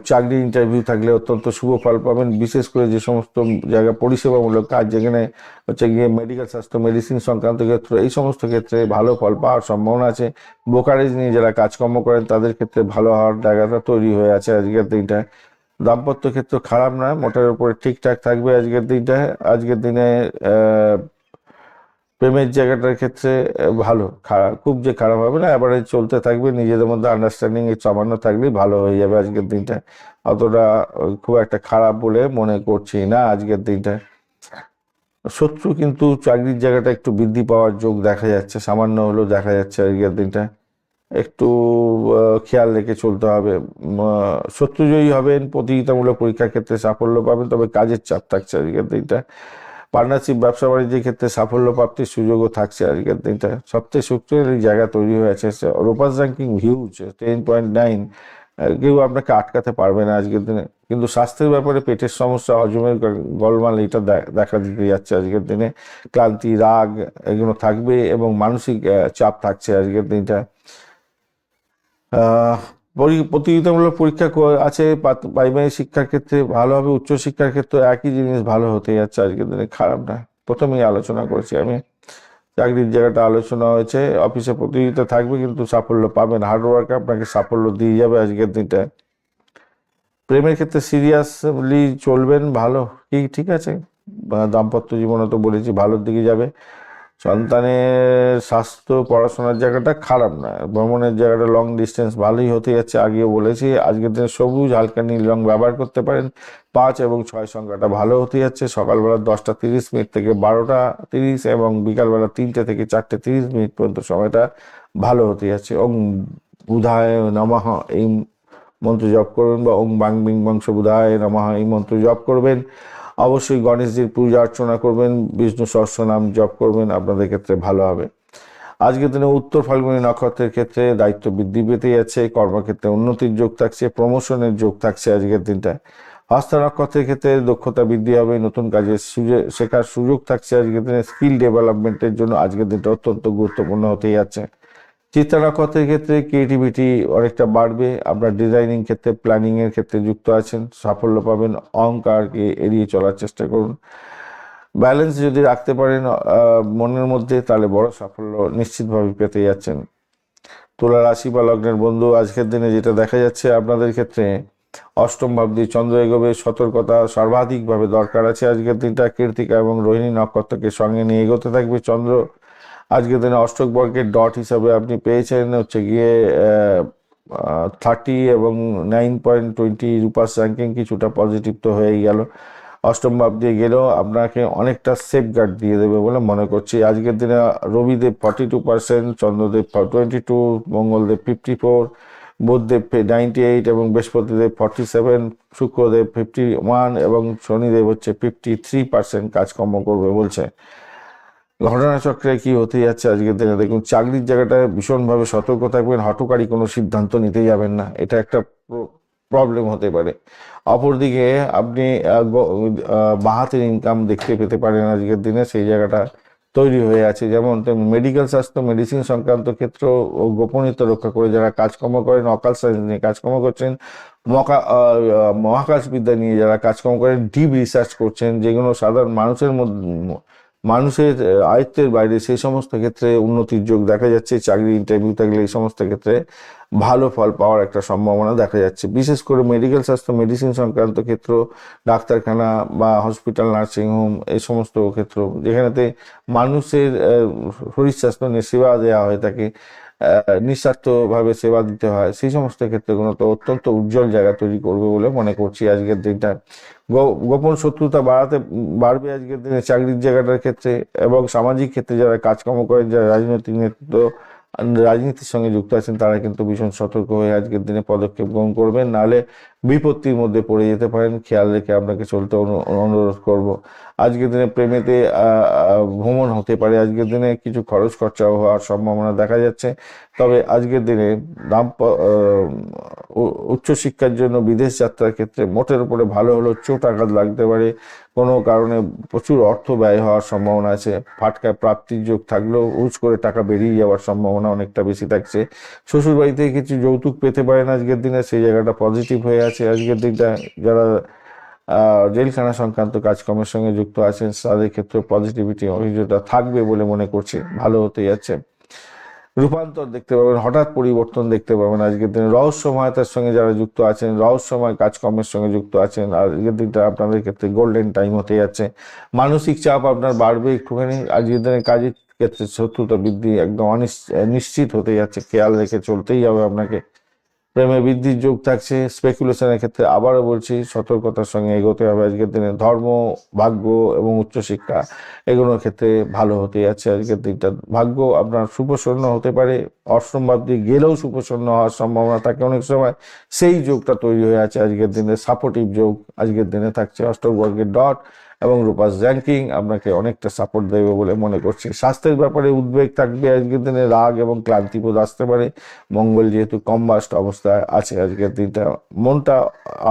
চাকরি ইন্টারভিউ থাকলে অত্যন্ত শুভ ফল পাবেন, বিশেষ করে যে সমস্ত জায়গা পরিষেবামূলক কাজ, যেখানে হচ্ছে গিয়ে মেডিকেল, স্বাস্থ্য, মেডিসিন সংক্রান্ত ক্ষেত্র, এই সমস্ত ক্ষেত্রে ভালো ফল পাওয়ার সম্ভাবনা আছে। ব্রোকারেজ নিয়ে যারা কাজকর্ম করেন তাদের ক্ষেত্রে ভালো হওয়ার জায়গাটা তৈরি হয়ে আছে আজকের দিনটা। দাম্পত্য ক্ষেত্র খারাপ না, মোটের উপরে ঠিকঠাক থাকবে আজকের দিনটা। আজকের দিনে প্রেমের জায়গাটার ক্ষেত্রে ভালো, খারাপ খুব যে খারাপ হবে না, এবারে চলতে থাকবে, নিজেদের মধ্যে আন্ডারস্ট্যান্ডিং সামান্য থাকলেই ভালো হয়ে যাবে আজকের দিনটা। অতটা খুব একটা খারাপ বলে মনে করছি না আজকের দিনটা। শত্রু কিন্তু চাকরির জায়গাটা একটু বৃদ্ধি পাওয়ার যোগ দেখা যাচ্ছে, সামান্য হলেও দেখা যাচ্ছে আজকের দিনটা, একটু খেয়াল রেখে চলতে হবে। শত্রুজয়ী হবেন, প্রতিযোগিতামূলক পরীক্ষার ক্ষেত্রে সাফল্য পাবেন, তবে কাজের চাপ থাকছে আজকের দিনটা। পার্টনারশিপ, ব্যবসা বাণিজ্যের ক্ষেত্রে সাফল্য প্রাপ্তির সুযোগও থাকছে আজকের দিনটা। সবচেয়ে শক্তিশালী জায়গা তৈরি হয়ে আছে, রোপাস র্যাঙ্কিং হিউজ 10.9, কেউ আপনাকে আটকাতে পারবে না আজকের দিনে। কিন্তু স্বাস্থ্যের ব্যাপারে পেটের সমস্যা, হজমের গোলমাল, এটা দেখা দিতে যাচ্ছে আজকের দিনে। ক্লান্তি, রাগ এগুলো থাকবে এবং মানসিক চাপ থাকছে আজকের দিনটা। প্রতিযোগিতামূলক পরীক্ষা আছে প্রাইমারি শিক্ষার ক্ষেত্রে ভালো হবে, উচ্চশিক্ষার ক্ষেত্রে একই জিনিস ভালো হতে যাচ্ছে আজকের দিনে, খারাপ না। প্রথমেই আলোচনা করেছি আমি, চাকরির জায়গাটা আলোচনা হয়েছে, অফিসে প্রতিযোগিতা থাকবে কিন্তু সাফল্য পাবেন, হার্ডওয়ার্ক আপনাকে সাফল্য দিয়ে যাবে আজকের দিনটা। প্রেমের ক্ষেত্রে সিরিয়াসলি চলবেন, ভালো কি ঠিক আছে, দাম্পত্য জীবনে তো বলেছি ভালোর দিকে যাবে। সন্তানের স্বাস্থ্য, পড়াশোনার জায়গাটা খারাপ না, ভ্রমণের জায়গাটা লং ডিস্টেন্স ভালোই হতে যাচ্ছে। আগেও বলেছি আজকের দিনে সবুজ হালকা নীল রং ব্যবহার করতে পারেন। 5 এবং 6 সংখ্যাটা ভালো হতে যাচ্ছে। সকালবেলা 10:30 থেকে 12:30 এবং বিকালবেলা 3টে থেকে 4:30 পর্যন্ত সময়টা ভালো হতে যাচ্ছে। ওং বুধায় নমঃ এই মন্ত্র জপ করবেন, বা ওং বাং বিং বংশ বুধায় নমঃ এই মন্ত্র জপ করবেন। অবশ্যই গণেশজির পূজা অর্চনা করবেন, বিষ্ণু সহস্রনাম জপ করবেন, আপনাদের ক্ষেত্রে ভালো হবে। আজকের দিনে উত্তর ফাল্গুনী নক্ষত্রের ক্ষেত্রে দায়িত্ব বৃদ্ধি পেতে যাচ্ছে, কর্মক্ষেত্রে উন্নতির যোগ থাকছে, প্রমোশনের যোগ থাকছে আজকের দিনটায়। হস্ত নক্ষত্রের ক্ষেত্রে দক্ষতা বৃদ্ধি হবে, নতুন কাজের শেখার সুযোগ থাকছে আজকের দিনে। স্কিল ডেভেলপমেন্টের জন্য আজকের দিনটা অত্যন্ত গুরুত্বপূর্ণ হতে যাচ্ছে। চিত্রা নক্ষত্রের ক্ষেত্রে ক্রিয়েটিভিটি অনেকটা বাড়বে, আপনার ডিজাইনিং ক্ষেত্রে, প্ল্যানিং এর ক্ষেত্রে যুক্ত আছেন, সাফল্য পাবেন। অহংকারকে এড়িয়ে চলার চেষ্টা করুন। ব্যালেন্স যদি রাখতে পারেন মনের মধ্যে, তাহলে বড় সাফল্য নিশ্চিতভাবে পেতে যাচ্ছেন। তুলা রাশি বা লগ্নের বন্ধু, আজকের দিনে যেটা দেখা যাচ্ছে আপনাদের ক্ষেত্রে, অষ্টম ভাব দিয়ে চন্দ্র এগোবে, সতর্কতা সর্বাধিকভাবে দরকার আছে আজকের দিনটা। কৃত্তিকা এবং রোহিণী নক্ষত্রকে সঙ্গে নিয়ে এগোতে থাকবে চন্দ্র। আজকের দিনে অষ্টক বর্গের ডট হিসাবে আপনি পেয়েছেন হচ্ছে গিয়ে 30 এবং 9.20 রূপাস র্যাঙ্কিং, কিছুটা পজিটিভ তো হয়েই গেল। অষ্টম ভাব দিয়ে গেলেও আপনাকে অনেকটা সেফ গার্ড দিয়ে দেবে বলে মনে করছি। আজকের দিনে রবিদেব 42%, চন্দ্রদেব 22, মঙ্গলদেব 54, বুধদেব 98 এবং বৃহস্পতিদেব 47, শুক্রদেব 51 এবং শনিদেব হচ্ছে 53% কাজকর্ম করবে বলছে। ঘটনাচক্রে কি হতে যাচ্ছে আজকের দিনে দেখুন, চাকরির জায়গাটায় ভীষণভাবে সতর্ক থাকবেন, হঠকারী কোনো সিদ্ধান্ত নিতে যাবেন না, এটা একটা প্রবলেম হতে পারে। অপরদিকে আপনি বাঁ হাতের ইনকাম দেখতে পেতে পারেন আজকের দিনে, সেই জায়গাটা তৈরি হয়ে আছে। যেমন মেডিকেল স্বাস্থ্য, মেডিসিন সংক্রান্ত ক্ষেত্র ও গোপনীয়তা রক্ষা করে যারা কাজকর্ম করেন, অকাল সায়েন্স নিয়ে কাজকর্ম করছেন, মহাকাশ বিদ্যা নিয়ে যারা কাজকর্ম করেন, ডিপ রিসার্চ করছেন, যেগুলো সাধারণ মানুষের আয়ত্তের বাইরে, সেই সমস্ত ক্ষেত্রে উন্নতির যোগ দেখা যাচ্ছে। চাকরি ইন্টারভিউ থাকলে এই সমস্ত ক্ষেত্রে ভালো ফল পাওয়ার একটা সম্ভাবনা দেখা যাচ্ছে। বিশেষ করে মেডিকেল স্বাস্থ্য, মেডিসিন সংক্রান্ত ক্ষেত্র, ডাক্তারখানা বা হসপিটাল, নার্সিংহোম, এই সমস্ত ক্ষেত্র যেখানেতে মানুষের শরীর স্বাস্থ্য নিয়ে সেবা দেওয়া হয়ে থাকে, নিঃস্বার্থভাবে সেবা দিতে হয়, সেই সমস্ত ক্ষেত্রগুলো তো অত্যন্ত উজ্জ্বল জায়গা তৈরি করবে বলে মনে করছি আজকের দিনটা। গোপন শত্রুতা বাড়বে আজকের দিনে চাকরির জায়গাটার ক্ষেত্রে, এবং সামাজিক ক্ষেত্রে যারা কাজকর্ম করেন, যারা রাজনৈতিক নেতৃত্ব, রাজনীতির সঙ্গে যুক্ত আছেন, তারা কিন্তু ভীষণ সতর্ক হয়ে আজকের দিনে পদক্ষেপ গ্রহণ করবেন, নাহলে বিপত্তির মধ্যে পড়ে যেতে পারেন। খেয়াল রেখে আপনাকে চলতে অনুরোধ করব। আজকের দিনে প্রেমেতে ভ্রমণ হতে পারে, আজকের দিনে কিছু খরচ খরচাও হওয়ার সম্ভাবনা দেখা যাচ্ছে। তবে আজকের দিনে উচ্চশিক্ষার জন্য বিদেশ যাত্রার ক্ষেত্রে মোটের উপরে ভালো হলেও চোট আঘাত লাগতে পারে, কোনো কারণে প্রচুর অর্থ ব্যয় হওয়ার সম্ভাবনা আছে। ফাটকায় প্রাপ্তির যোগ থাকলেও হুট করে টাকা বেরিয়ে যাওয়ার সম্ভাবনা অনেকটা বেশি থাকছে। শ্বশুর বাড়ি থেকে কিছু যৌতুক পেতে পারেন আজকের দিনে, সেই জায়গাটা পজিটিভ হয়ে আছে আজকের দিনটা। যারা জেলখানা সংক্রান্ত কাজকর্মের সঙ্গে যুক্ত আছেন, তাদের ক্ষেত্রে পজিটিভিটি অভিযোগটা থাকবে বলে মনে করছি, ভালো হতে যাচ্ছে। রূপান্তর দেখতে পাবেন, হঠাৎ পরিবর্তন দেখতে পাবেন আজকের দিনে। রহস্যময়তার সঙ্গে যারা যুক্ত আছেন, রহস্যময় কাজকর্মের সঙ্গে যুক্ত আছেন, আজকের দিনটা আপনাদের ক্ষেত্রে গোল্ডেন টাইম হতে যাচ্ছে। মানসিক চাপ আপনার বাড়বে একটুখানি আজকের দিনে, কাজের ক্ষেত্রে শত্রুতা বৃদ্ধি একদম নিশ্চিত হতে যাচ্ছে, খেয়াল রেখে চলতেই হবে আপনাকে। প্রেমে বৃদ্ধির যোগ থাকছে। স্পেকুলেশনের ক্ষেত্রে আবারও বলছি, সতর্কতার সঙ্গে এগোতে হবে আজকের দিনে। ধর্ম, ভাগ্য এবং উচ্চশিক্ষা, এগুলোর ক্ষেত্রে ভালো হতে যাচ্ছে আজকের দিনটা। ভাগ্য আপনার সুপ্রসন্ন হতে পারে, অষ্টম ভাব দিয়ে গেলেও সুপ্রসন্ন হওয়ার সম্ভাবনা থাকে অনেক সময়, সেই যোগটা তৈরি হয়ে আছে আজকের দিনে। সাপোর্টিভ যোগ আজকের দিনে থাকছে। অষ্টম বর্গের ডট এবং রূপাস র্যাঙ্কিং আপনাকে অনেকটা সাপোর্ট দেবে বলে মনে করছি। স্বাস্থ্যের ব্যাপারে উদ্বেগ থাকবে আজকের দিনে, রাগ এবং ক্লান্তিবোধ আসতে পারে। মঙ্গল যেহেতু কম্বাস্ট অবস্থায় আছে আজকের দিনটা, মনটা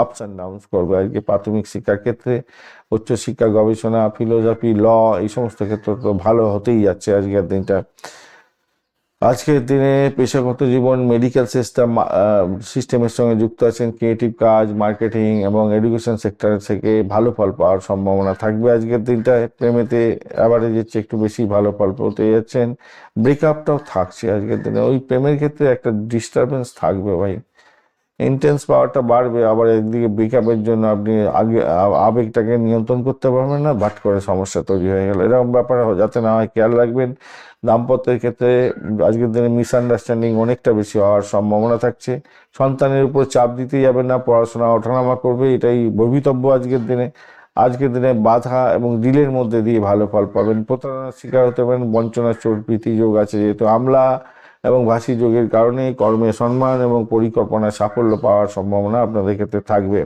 আপস অ্যান্ড ডাউনস করবে আজকে। প্রাথমিক শিক্ষার ক্ষেত্রে, উচ্চশিক্ষা, গবেষণা, ফিলোসফি, ল, এই সমস্ত ক্ষেত্রে তো ভালো হতেই যাচ্ছে আজকের দিনটা। আজকের দিনে পেশাগত জীবন, মেডিকেল সিস্টেমের সঙ্গে যুক্ত আছেন, ক্রিয়েটিভ কাজ, মার্কেটিং এবং এডুকেশন সেক্টর থেকে ভালো ফল পাওয়ার সম্ভাবনা থাকবে আজকের দিনটায়। প্রেমেতে অ্যাভারেজের চেয়ে একটু বেশি ভালো ফল পেতে যাচ্ছেন। ব্রেকআপটাও থাকছে আজকের দিনে, ওই প্রেমের ক্ষেত্রে একটা ডিস্টারবেন্স থাকবে ভাই, ইন্টেন্স পাওয়ারটা বাড়বে, আবার একদিকে ব্রেকআপের জন্য আপনি আগে আবেগটাকে নিয়ন্ত্রণ করতে পারবেন না, বাট করে সমস্যা তৈরি হয়ে গেল, এরকম ব্যাপার যাতে না হয় খেয়াল রাখবেন। দাম্পত্যের ক্ষেত্রে আজকের দিনে মিসআন্ডারস্ট্যান্ডিং অনেকটা বেশি হওয়ার সম্ভাবনা থাকছে। সন্তানের উপর চাপ দিতে যাবেন না, পড়াশোনা ওঠানামা করবে, এটাই ভবিতব্য আজকের দিনে। আজকের দিনে বাধা এবং ডিলের মধ্যে দিয়ে ভালো ফল পাবেন। প্রতারণার শিকার হতে পারেন, বঞ্চনা চোট প্রীতি যোগ আছে যেহেতু আমলা এবং ভাসি যোগের কারণে কর্মে সম্মান এবং পরিকল্পনায় সাফল্য পাওয়ার সম্ভাবনা আপনাদের ক্ষেত্রে থাকবে।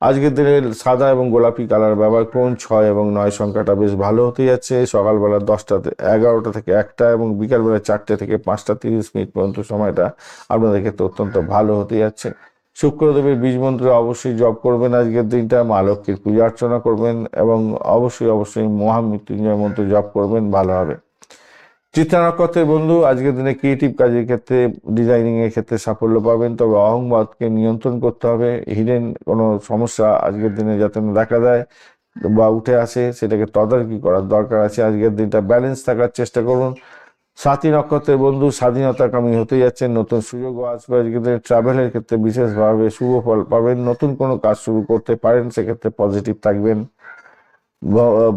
আজকের দিনে সাদা এবং গোলাপি কালার ব্যবহার করুন। 6 এবং 9 সংখ্যাটা বেশ ভালো হতে যাচ্ছে। সকালবেলা 11টা থেকে 1টা এবং বিকালবেলা 4টে থেকে 5টা 30 মিনিট পর্যন্ত সময়টা আপনাদের ক্ষেত্রে অত্যন্ত ভালো হতে যাচ্ছে। শুক্রদেবের বীজ মন্ত্র অবশ্যই জপ করবেন আজকের দিনটা, মা লক্ষ্মীর পূজা অর্চনা করবেন এবং অবশ্যই মহামৃত্যুঞ্জয় মন্ত্র জপ করবেন, ভালো হবে। চিত্রা নক্ষত্রের বন্ধু আজকের দিনে ক্রিয়েটিভ কাজের ক্ষেত্রে, ডিজাইনিং এর ক্ষেত্রে সাফল্য পাবেন, তবে অহংবাদকে নিয়ন্ত্রণ করতে হবে। হিডেন কোনো সমস্যা আজকের দিনে যাতে না দেখা দেয় বা উঠে আসে, সেটাকে তদারকি করার দরকার আছে। আজকের দিনটা ব্যালেন্স থাকার চেষ্টা করুন। সাথী নক্ষত্রের বন্ধু স্বাধীনতাকামী হতে যাচ্ছেন, নতুন সুযোগও আসবে। আজকের দিনে ট্রাভেলের ক্ষেত্রে বিশেষভাবে শুভ ফল পাবেন। নতুন কোনো কাজ শুরু করতে পারেন, সেক্ষেত্রে পজিটিভ থাকবেন।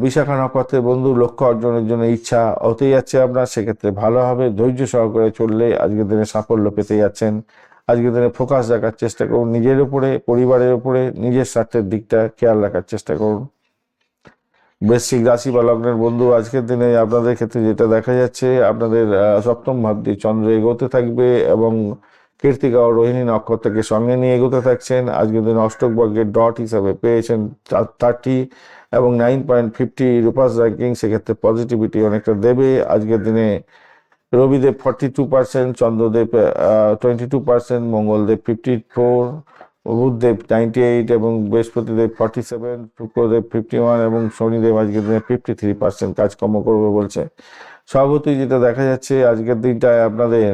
বিশাখা নক্ষত্রের বন্ধু লক্ষ্য অর্জনের জন্য ইচ্ছা হতে যাচ্ছে আপনার, সেক্ষেত্রে ভালো হবে। ধৈর্য সহকারে চললে আজকের দিনে সাফল্য পেতে যাচ্ছেন। আজকের দিনে ফোকাস রাখার চেষ্টা করুন নিজের উপরে, পরিবারের উপরে, নিজের স্বার্থের দিকটা খেয়াল রাখার চেষ্টা করুন। বৃশ্চিক রাশি বা লগ্নের বন্ধু আজকের দিনে আপনাদের ক্ষেত্রে যেটা দেখা যাচ্ছে, আপনাদের সপ্তম ভাব দিয়ে চন্দ্র এগোতে থাকবে এবং কৃত্তিকা ও রোহিণী নক্ষত্রকে সঙ্গে নিয়ে এগোতে থাকছেন। আজকের দিনে অষ্টক বর্গের ডট হিসাবে পেয়েছেন 30 এবং 9.50 রূপাস র্যাঙ্কিং, সেক্ষেত্রে পজিটিভিটি অনেকটা দেবে। আজকের দিনে রবিদেব 42%, চন্দ্রদেব 22%, মঙ্গলদেব 54, বুধদেব 98 এবং বৃহস্পতিদেব 47, শুক্রদেব 51 এবং শনিদেব আজকের দিনে 53% কাজকর্ম করবে বলছে। স্বভাবতই যেটা দেখা যাচ্ছে আজকের দিনটায় আপনাদের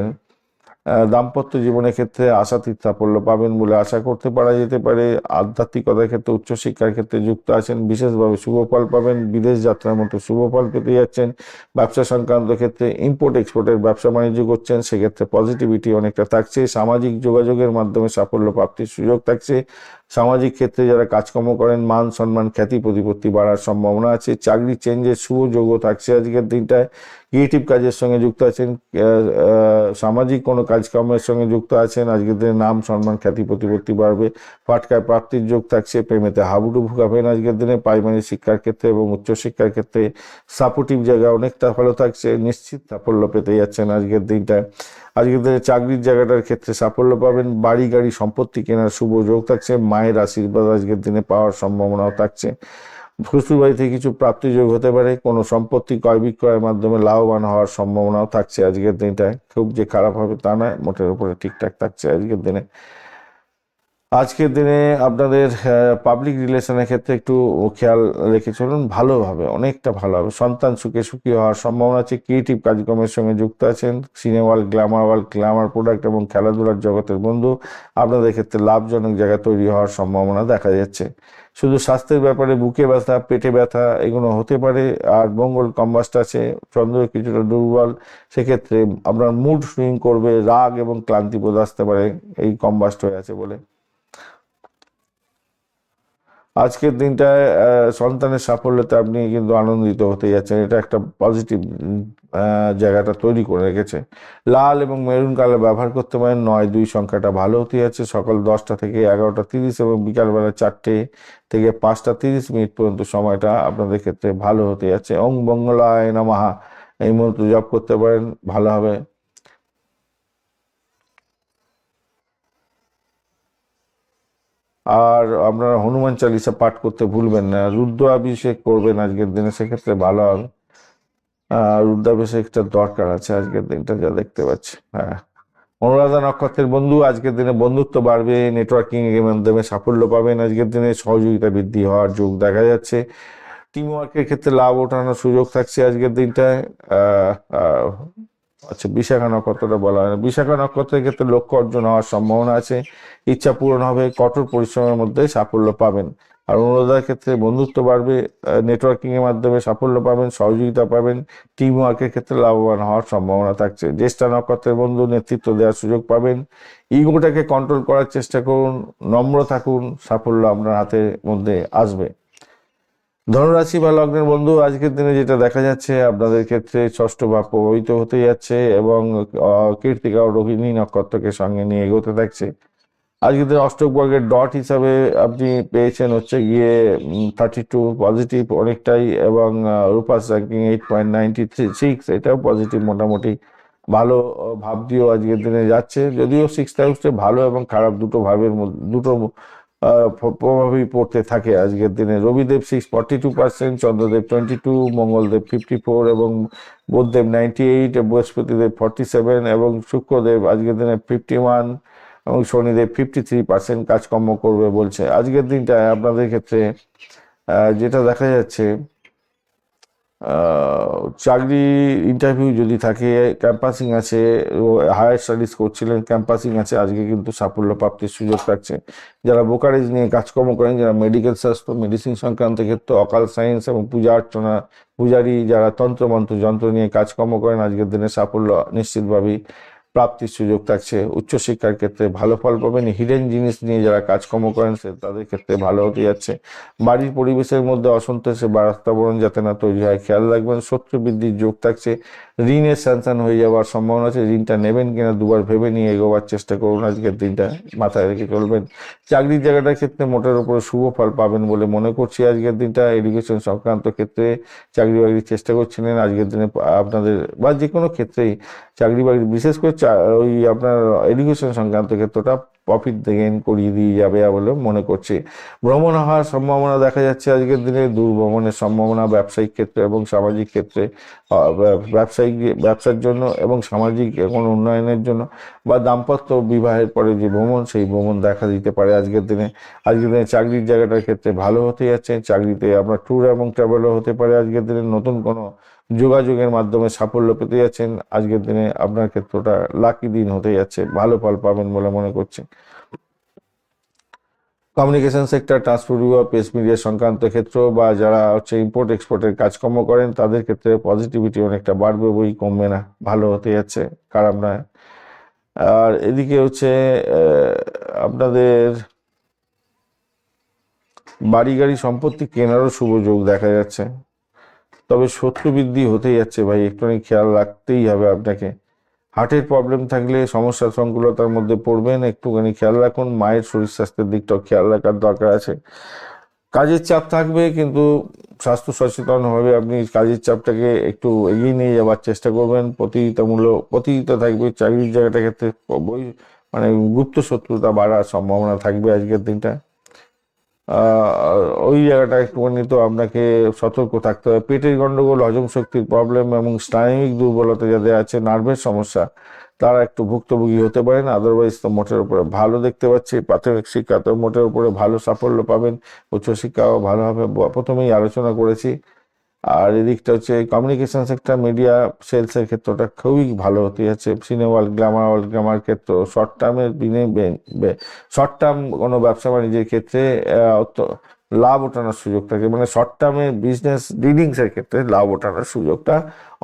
দাম্পত্য জীবনের ক্ষেত্রে আশাতীত সাফল্য পাবেন বলে আশা করতে পারা যেতে পারে। আধ্যাত্মিকতার ক্ষেত্রে, উচ্চশিক্ষার ক্ষেত্রে যুক্ত আছেন, বিশেষভাবে শুভ ফল পাবেন। বিদেশ যাত্রার মতো শুভ ফল পেতে যাচ্ছেন। ব্যবসা সংক্রান্ত ক্ষেত্রে ইম্পোর্ট এক্সপোর্টের ব্যবসা বাণিজ্য করছেন, সেক্ষেত্রে পজিটিভিটি অনেকটা থাকছে। সামাজিক যোগাযোগের মাধ্যমে সাফল্য প্রাপ্তির সুযোগ থাকছে। সামাজিক ক্ষেত্রে যারা কাজকর্ম করেন, মান সম্মান খ্যাতি প্রতিপত্তি বাড়ার সম্ভাবনা আছে। চাকরি চেঞ্জের শুভ যোগও থাকছে আজকের দিনটায়। ক্রিয়েটিভ কাজের সঙ্গে যুক্ত আছেন, সামাজিক কোনো কাজকর্মের সঙ্গে যুক্ত আছেন, আজকের দিনে নাম সম্মান খ্যাতি প্রতিপত্তি বাড়বে। ফাটকায় প্রাপ্তির যোগ থাকছে। প্রেমেতে হাবুডুবু খাবেন আজকের দিনে। প্রাইমারি শিক্ষার ক্ষেত্রে এবং উচ্চশিক্ষার ক্ষেত্রে সাপোর্টিভ জায়গা অনেকটা ভালো থাকছে, নিশ্চিত সাফল্য পেতে যাচ্ছেন আজকের দিনটায়। আজকের দিনে চাকরির জায়গাটার ক্ষেত্রে সাফল্য পাবেন। বাড়ি গাড়ি সম্পত্তি কেনার শুভ যোগ থাকছে। মায়ের আশীর্বাদ আজকের দিনে পাওয়ার সম্ভাবনাও থাকছে। শ্বশুরবাড়ি থেকে কিছু প্রাপ্তিযোগ হতে পারে। কোনো সম্পত্তি ক্রয় বিক্রয়ের মাধ্যমে লাভবান হওয়ার সম্ভাবনাও থাকছে আজকের দিনটায়। খুব যে খারাপ হবে তা নয়, মোটের উপরে ঠিকঠাক থাকছে আজকের দিনে। আজকের দিনে আপনাদের পাবলিক রিলেশনের ক্ষেত্রে একটু খেয়াল রেখে চলুন, ভালো হবে, অনেকটা ভালো হবে। সন্তান সুখে সুখী হওয়ার সম্ভাবনা আছে। ক্রিয়েটিভ কাজকর্মের সঙ্গে যুক্ত আছেন। Cinema world, Glamour world, Glamour product এবং খেলাধুলার জগতের বন্ধু আপনাদের ক্ষেত্রে লাভজনক জায়গা তৈরি হওয়ার সম্ভাবনা দেখা যাচ্ছে। শুধু স্বাস্থ্যের ব্যাপারে বুকে ব্যথা, পেটে ব্যথা এগুলো হতে পারে। আর মঙ্গল কম্বাস্ট আছে, চন্দ্র কিছুটা দুর্বল, সেক্ষেত্রে আপনার মুড সুইং করবে, রাগ এবং ক্লান্তি বোধ আসতে পারে এই কম্বাস্ট হয়ে আছে বলে। আজকের দিনটায় সন্তানের সাফল্যতে আপনি কিন্তু আনন্দিত হতে যাচ্ছেন, এটা একটা পজিটিভ জায়গাটা তৈরি করে রেখেছে। লাল এবং মেরুন কালার ব্যবহার করতে পারেন। 9-2 সংখ্যাটা ভালো হতে যাচ্ছে। সকাল 10টা থেকে 11টা 30 এবং বিকালবেলা 4টে থেকে 5টা 30 মিনিট পর্যন্ত সময়টা আপনাদের ক্ষেত্রে ভালো হতে যাচ্ছে। ওং মঙ্গলায় নমঃ এই মন্ত্র জপ করতে পারেন, ভালো হবে। আর আপনারা হনুমান চালিসা পাঠ করতে ভুলবেন না। রুদ্রাভিষেক করবেন আজকের দিনে, সেক্ষেত্রে ভালো হবে। রুদ্রাভিষেকটা দরকার আছে আজকের দিনটা, যা দেখতে পাচ্ছি। হ্যাঁ, অনুরাধা নক্ষত্রের বন্ধু আজকের দিনে বন্ধুত্ব বাড়বে। নেটওয়ার্কিং এর মাধ্যমে সাফল্য পাবেন। আজকের দিনে সহযোগিতা বৃদ্ধি হওয়ার যোগ দেখা যাচ্ছে। টিম ওয়ার্কের ক্ষেত্রে লাভ ওঠানোর সুযোগ থাকছে আজকের দিনটায়। আচ্ছা, বিশাখা নক্ষত্রটা বলা হয় না। বিশাখা নক্ষত্রের ক্ষেত্রে লক্ষ্য অর্জন হওয়ার সম্ভাবনা আছে, ইচ্ছা পূরণ হবে, কঠোর পরিশ্রমের মধ্যে সাফল্য পাবেন। আর অনুরাধার ক্ষেত্রে বন্ধুত্ব বাড়বে, নেটওয়ার্কিং এর মাধ্যমে সাফল্য পাবেন, সহযোগিতা পাবেন, টিম ওয়ার্কের ক্ষেত্রে লাভবান হওয়ার সম্ভাবনা থাকছে। জ্যেষ্ঠা নক্ষত্রের বন্ধু নেতৃত্ব দেওয়ার সুযোগ পাবেন। ইগোটাকে কন্ট্রোল করার চেষ্টা করুন, নম্র থাকুন, সাফল্য আপনার হাতের মধ্যে আসবে। ধনুরাশি বা লগ্নের বন্ধু, আজকের দিনে যেটা দেখা যাচ্ছে আপনাদের ক্ষেত্রে ষষ্ঠ ভাব প্রভাবিত হতে যাচ্ছে এবং কৃত্তিকা ও রোহিণী নক্ষত্রকে সঙ্গে নিয়ে এগোতে থাকছে। আজকের দিনে অষ্টক বর্গের ডট হিসাবে আপনি পেয়েছেন হচ্ছে গিয়ে 32 পজিটিভ অনেকটাই, এবং রূপাস র্যাঙ্কিং 8.96, এটাও পজিটিভ মোটামুটি ভালো ভাব দিয়েও আজকের দিনে যাচ্ছে। যদিও সিক্স হাউসে ভালো এবং খারাপ দুটো ভাবের মধ্যে দুটো প্রভাবই পড়তে থাকে আজকের দিনে। রবিদেব 42%, চন্দ্রদেব 22, মঙ্গলদেব 54 এবং বুধদেব 98, বৃহস্পতিদেব 47 এবং শুক্রদেব আজকের দিনে 51 এবং শনিদেব 53% কাজকর্ম করবে বলছে। আজকের দিনটায় আপনাদের ক্ষেত্রে যেটা দেখা যাচ্ছে, চাকরি ইন্টারভিউ যদি থাকে, ক্যাম্পাসিং আছে, হায়ার স্টাডিজ করছিলেন, ক্যাম্পাসিং আছে, আজকে কিন্তু সাফল্য প্রাপ্তির সুযোগ থাকছে। যারা ব্রোকারেজ নিয়ে কাজকর্ম করেন, যারা মেডিকেল স্বাস্থ্য মেডিসিন সংক্রান্ত ক্ষেত্রে, অকাল সায়েন্স এবং পূজা অর্চনা, পূজারী যারা তন্ত্রমন্ত্র যন্ত্র নিয়ে কাজকর্ম করেন, আজকের দিনে সাফল্য নিশ্চিতভাবেই প্রাপ্তির সুযোগ থাকছে। উচ্চশিক্ষার ক্ষেত্রে ভালো ফল পাবেন। হিডেন জিনিস নিয়ে যারা কাজকর্ম করেন তাদের ক্ষেত্রে ভালো হতে যাচ্ছে। বাড়ির পরিবেশের মধ্যে অসন্তোষে বাতাবরণ যাতে না তৈরি হয় খেয়াল রাখবেন। শত্রু বৃদ্ধির যোগ থাকছে। ঋণের স্যাংশন হয়ে যাওয়ার সম্ভাবনা আছে। ঋণটা নেবেন কিনা দুবার ভেবে নিয়ে এগোবার চেষ্টা করুন, আজকের দিনটা মাথায় রেখে চলবেন। চাকরির জায়গাটার ক্ষেত্রে মোটের উপরে শুভ ফল পাবেন বলে মনে করছি আজকের দিনটা। এডুকেশন সংক্রান্ত ক্ষেত্রে চাকরি বাকরির চেষ্টা করছিলেন, আজকের দিনে আপনাদের বা যে কোনো ক্ষেত্রেই চাকরি বাকরি, বিশেষ করে ওই আপনার এডুকেশন সংক্রান্ত ক্ষেত্রটা প্রফিট গেইন করিয়ে দিয়ে যাবে বলে মনে করছি। ভ্রমণ হওয়ার সম্ভাবনা দেখা যাচ্ছে আজকের দিনে। দূর ভ্রমণের সম্ভাবনা ব্যবসায়িক ক্ষেত্রে এবং সামাজিক ক্ষেত্রে, ব্যবসার জন্য এবং সামাজিক কোনো উন্নয়নের জন্য বা দাম্পত্য বিবাহের পরে যে ভ্রমণ, সেই ভ্রমণ দেখা দিতে পারে আজকের দিনে। আজকের দিনে চাকরির জায়গাটার ক্ষেত্রে ভালো হতে যাচ্ছে। চাকরিতে আপনার ট্যুর এবং ট্রাভেলও হতে পারে আজকের দিনে। নতুন কোনো যোগাযোগের মাধ্যমে সাফল্য পেতে যাচ্ছেন। আজকের দিনে আপনার ক্ষেত্রটা লাকি দিন হতে যাচ্ছে, ভালো ফল পাবেন বলে মনে করছি। কমিউনিকেশন সেক্টর, ট্রান্সপোর্ট বিভাগ, প্রেস মিডিয়া সংক্রান্ত ক্ষেত্র বা যারা হচ্ছে ইম্পোর্ট এক্সপোর্টের কাজকর্ম করেন, তাদের ক্ষেত্রে পজিটিভিটি অনেকটা বাড়বে, বই কমবে না, ভালো হতে যাচ্ছে, খারাপ নয়। আর এদিকে হচ্ছে আপনাদের বাড়ি গাড়ি সম্পত্তি কেনারও শুভ যোগ দেখা যাচ্ছে। তবে শত্রু বৃদ্ধি হতেই যাচ্ছে ভাই, একটুখানি খেয়াল রাখতেই হবে আপনাকে। হার্টের প্রবলেম থাকলে সমস্যা সংকুলতার মধ্যে পড়বেন, একটুখানি খেয়াল রাখুন। মায়ের শরীর স্বাস্থ্যের দিকটাও খেয়াল রাখার দরকার আছে। কাজের চাপ থাকবে, কিন্তু স্বাস্থ্য সচেতনভাবে আপনি কাজের চাপটাকে একটু এগিয়ে নিয়ে যাওয়ার চেষ্টা করবেন। প্রতিযোগিতা থাকবে চাকরির জায়গাটার ক্ষেত্রে, বই মানে গুপ্ত শত্রুতা বাড়ার সম্ভাবনা থাকবে আজকের দিনটা। ওই জায়গাটা একটুখানি তো আপনাকে সতর্ক থাকতে হবে। পেটের গন্ডগোল, হজম শক্তির প্রবলেম এবং স্নায়বিক দুর্বলতা যাদের আছে, নার্ভের সমস্যা, তারা একটু ভুক্তভোগী হতে পারেন। আদারওয়াইজ তো মোটের উপরে ভালো দেখতে পাচ্ছি। প্রাথমিক শিক্ষা তো মোটের উপরে ভালো সাফল্য পাবেন, উচ্চশিক্ষাও ভালো হবে, প্রথমেই আলোচনা করেছি। আর এদিকটা হচ্ছে কমিউনিকেশন সেক্টর, মিডিয়া, সেলসের ক্ষেত্রটা খুবই ভালো হতে যাচ্ছে। Cinema world, Glamour world, Glamour ক্ষেত্র, শর্ট টার্মের দিনে শর্ট টার্ম কোনো ব্যবসা বাণিজ্যের ক্ষেত্রে লাভ ওঠানোর সুযোগ থাকে। মানে শর্ট টার্মে বিজনেস ডিলিংসের ক্ষেত্রে লাভ ওঠানোর সুযোগটা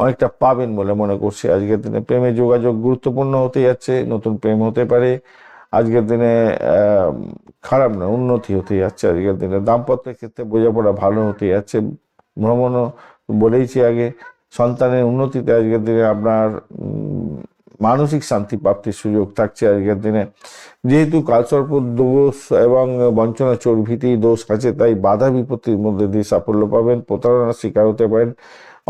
অনেকটা পাবেন বলে মনে করছি আজকের দিনে। প্রেমে যোগাযোগ গুরুত্বপূর্ণ হতে যাচ্ছে, নতুন প্রেম হতে পারে আজকের দিনে। খারাপ না, উন্নতি হতে যাচ্ছে আজকের দিনে। দাম্পত্যের ক্ষেত্রে বোঝাপড়া ভালো হতে যাচ্ছে। ভ্রমণও বলেইছি আগে। সন্তানের উন্নতিতে আজকের দিনে আপনার মানসিক শান্তি প্রাপ্তির সুযোগ থাকছে আজকের দিনে। যেহেতু কালসর্প দোষ এবং বঞ্চনা চর্বিতি দোষ আছে, তাই বাধা বিপত্তির মধ্যে দিয়ে সাফল্য পাবেন। প্রতারণার শিকার হতে পারেন।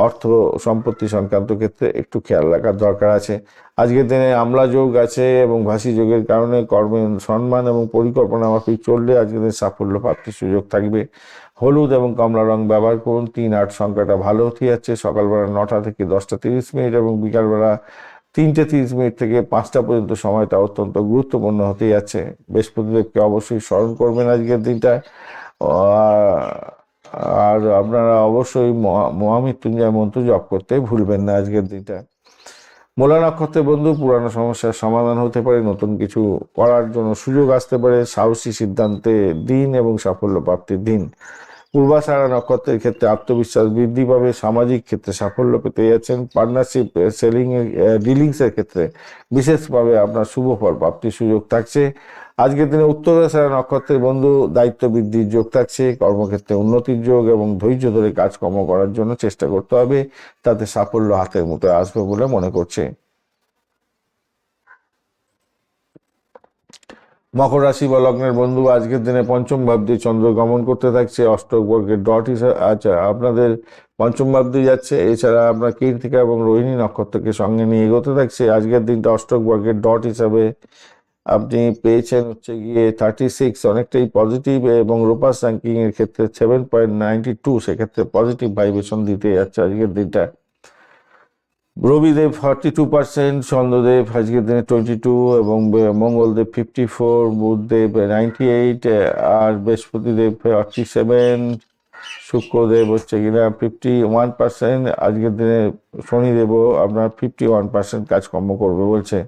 অর্থ সম্পত্তি সংক্রান্ত ক্ষেত্রে একটু খেয়াল রাখার দরকার আছে। আজকের দিনে আমলা যোগ আছে এবং ভাসি যোগের কারণে কর্মে সম্মান এবং পরিকল্পনা মাফিক চললে আজকের দিনে সাফল্য প্রাপ্তির সুযোগ থাকবে। হলুদ এবং কমলা রং ব্যবহার করুন। 3-8 সংখ্যাটা ভালো হতে যাচ্ছে। সকালবেলা 9টা থেকে 10টা 30 মিনিট এবং বিকালবেলা 3টে 30 মিনিট থেকে 5টা পর্যন্ত সময়টা অত্যন্ত গুরুত্বপূর্ণ হতে যাচ্ছে। বৃহস্পতিদেবকে অবশ্যই স্মরণ করবেন আজকের দিনটায়। আর আপনারা অবশ্যই মহামৃত্যুঞ্জয় মন্ত্র জপ করতে ভুলবেন না আজকের দিনটা। মূলা নক্ষত্রের বন্ধু, পুরানো সমস্যার সমাধান হতে পারে, নতুন কিছু করার জন্য সুযোগ আসতে পারে, সাহসী সিদ্ধান্তে দিন এবং সাফল্য প্রাপ্তির দিন। পূর্বাষাঢ়া নক্ষত্রের ক্ষেত্রে আত্মবিশ্বাস বৃদ্ধি পাবে, সামাজিক ক্ষেত্রে সাফল্য পেতে যাচ্ছেন, পার্টনারশিপ সেলিং ডিলিংসের ক্ষেত্রে বিশেষভাবে আপনার শুভ ফল প্রাপ্তির সুযোগ থাকছে। আজকের দিনে উত্তরাষাঢ়া নক্ষত্রের বন্ধু, দায়িত্ব বৃদ্ধির যোগ থাকছে, কর্মক্ষেত্রে উন্নতির যোগ এবং ধৈর্য ধরে কাজকর্ম করার জন্য চেষ্টা করতে হবে, তাতে সাফল্য হাতের মুঠোয় আসবে বলে মনে করছে। মকর রাশি বা লগ্নের বন্ধু, আজকের দিনে পঞ্চম ভাব দিয়ে চন্দ্র গমন করতে থাকছে, অষ্টক বর্গের ডট হিসাবে আচ্ছা আপনাদের পঞ্চম ভাব দিয়ে যাচ্ছে। এছাড়া আপনার কৃত্তিকা এবং রোহিণী নক্ষত্রকে সঙ্গে নিয়ে এগোতে থাকছে। আজকের দিনটা অষ্টক বর্গের ডট হিসাবে আপনি পেয়েছেন হচ্ছে গিয়ে 36, অনেকটাই পজিটিভ, এবং রূপাস র্যাঙ্কিং এর ক্ষেত্রে 7.92, সেক্ষেত্রে পজিটিভ ভাইব্রেশন দিতে যাচ্ছে আজকের দিনটা। রবিদেব 42%, চন্দ্রদেব আজকের দিনে 22, এবং মঙ্গলদেব 54, বুধদেব 98, আর বৃহস্পতিদেব 47, শুক্রদেব হচ্ছে কিনা 51%। আজকের দিনে শনিদেবও আপনার 51% কাজকর্ম করবে বলছে।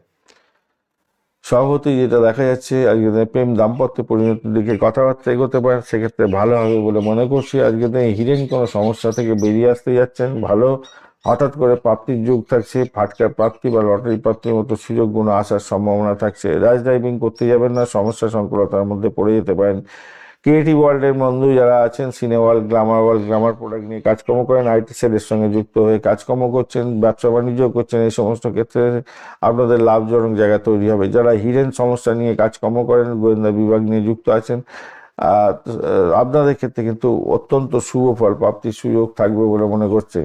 সভাপতি যেটা দেখা যাচ্ছে আজকের দিনে প্রেম দাম্পত্য পরিণতির দিকে কথাবার্তা এগোতে পারে, সেক্ষেত্রে ভালো হবে বলে মনে করছি। আজকের দিনে হিরেন কোনো সমস্যা থেকে বেরিয়ে আসতে যাচ্ছেন, ভালো হঠাৎ করে প্রাপ্তির যুগ থাকছে, ফাটকা প্রাপ্তি বা লটারি প্রাপ্তির মতো সুযোগগুলো আসার সম্ভাবনা থাকছে। রাইস ড্রাইভিং করতে যাবেন না, সমস্যা সংকুলতার মধ্যে পড়ে যেতে পারেন। ক্রিয়েটিভ ওয়ার্ল্ডের বন্ধু যারা আছেন, সিনে ওয়ার্ল্ড, গ্ল্যামার প্রোডাক্ট নিয়ে কাজকর্ম করেন, আইটি সেলের সঙ্গে যুক্ত হয়ে কাজকর্ম করছেন, ব্যবসা বাণিজ্য করছেন, এই সমস্ত ক্ষেত্রে আপনাদের লাভজনক জায়গা তৈরি হবে। যারা হিডেন সমস্যা নিয়ে কাজকর্ম করেন, গোয়েন্দা বিভাগ নিয়ে যুক্ত আছেন, আপনাদের ক্ষেত্রে কিন্তু অত্যন্ত শুভ ফল প্রাপ্তির সুযোগ থাকবে বলে মনে করছে।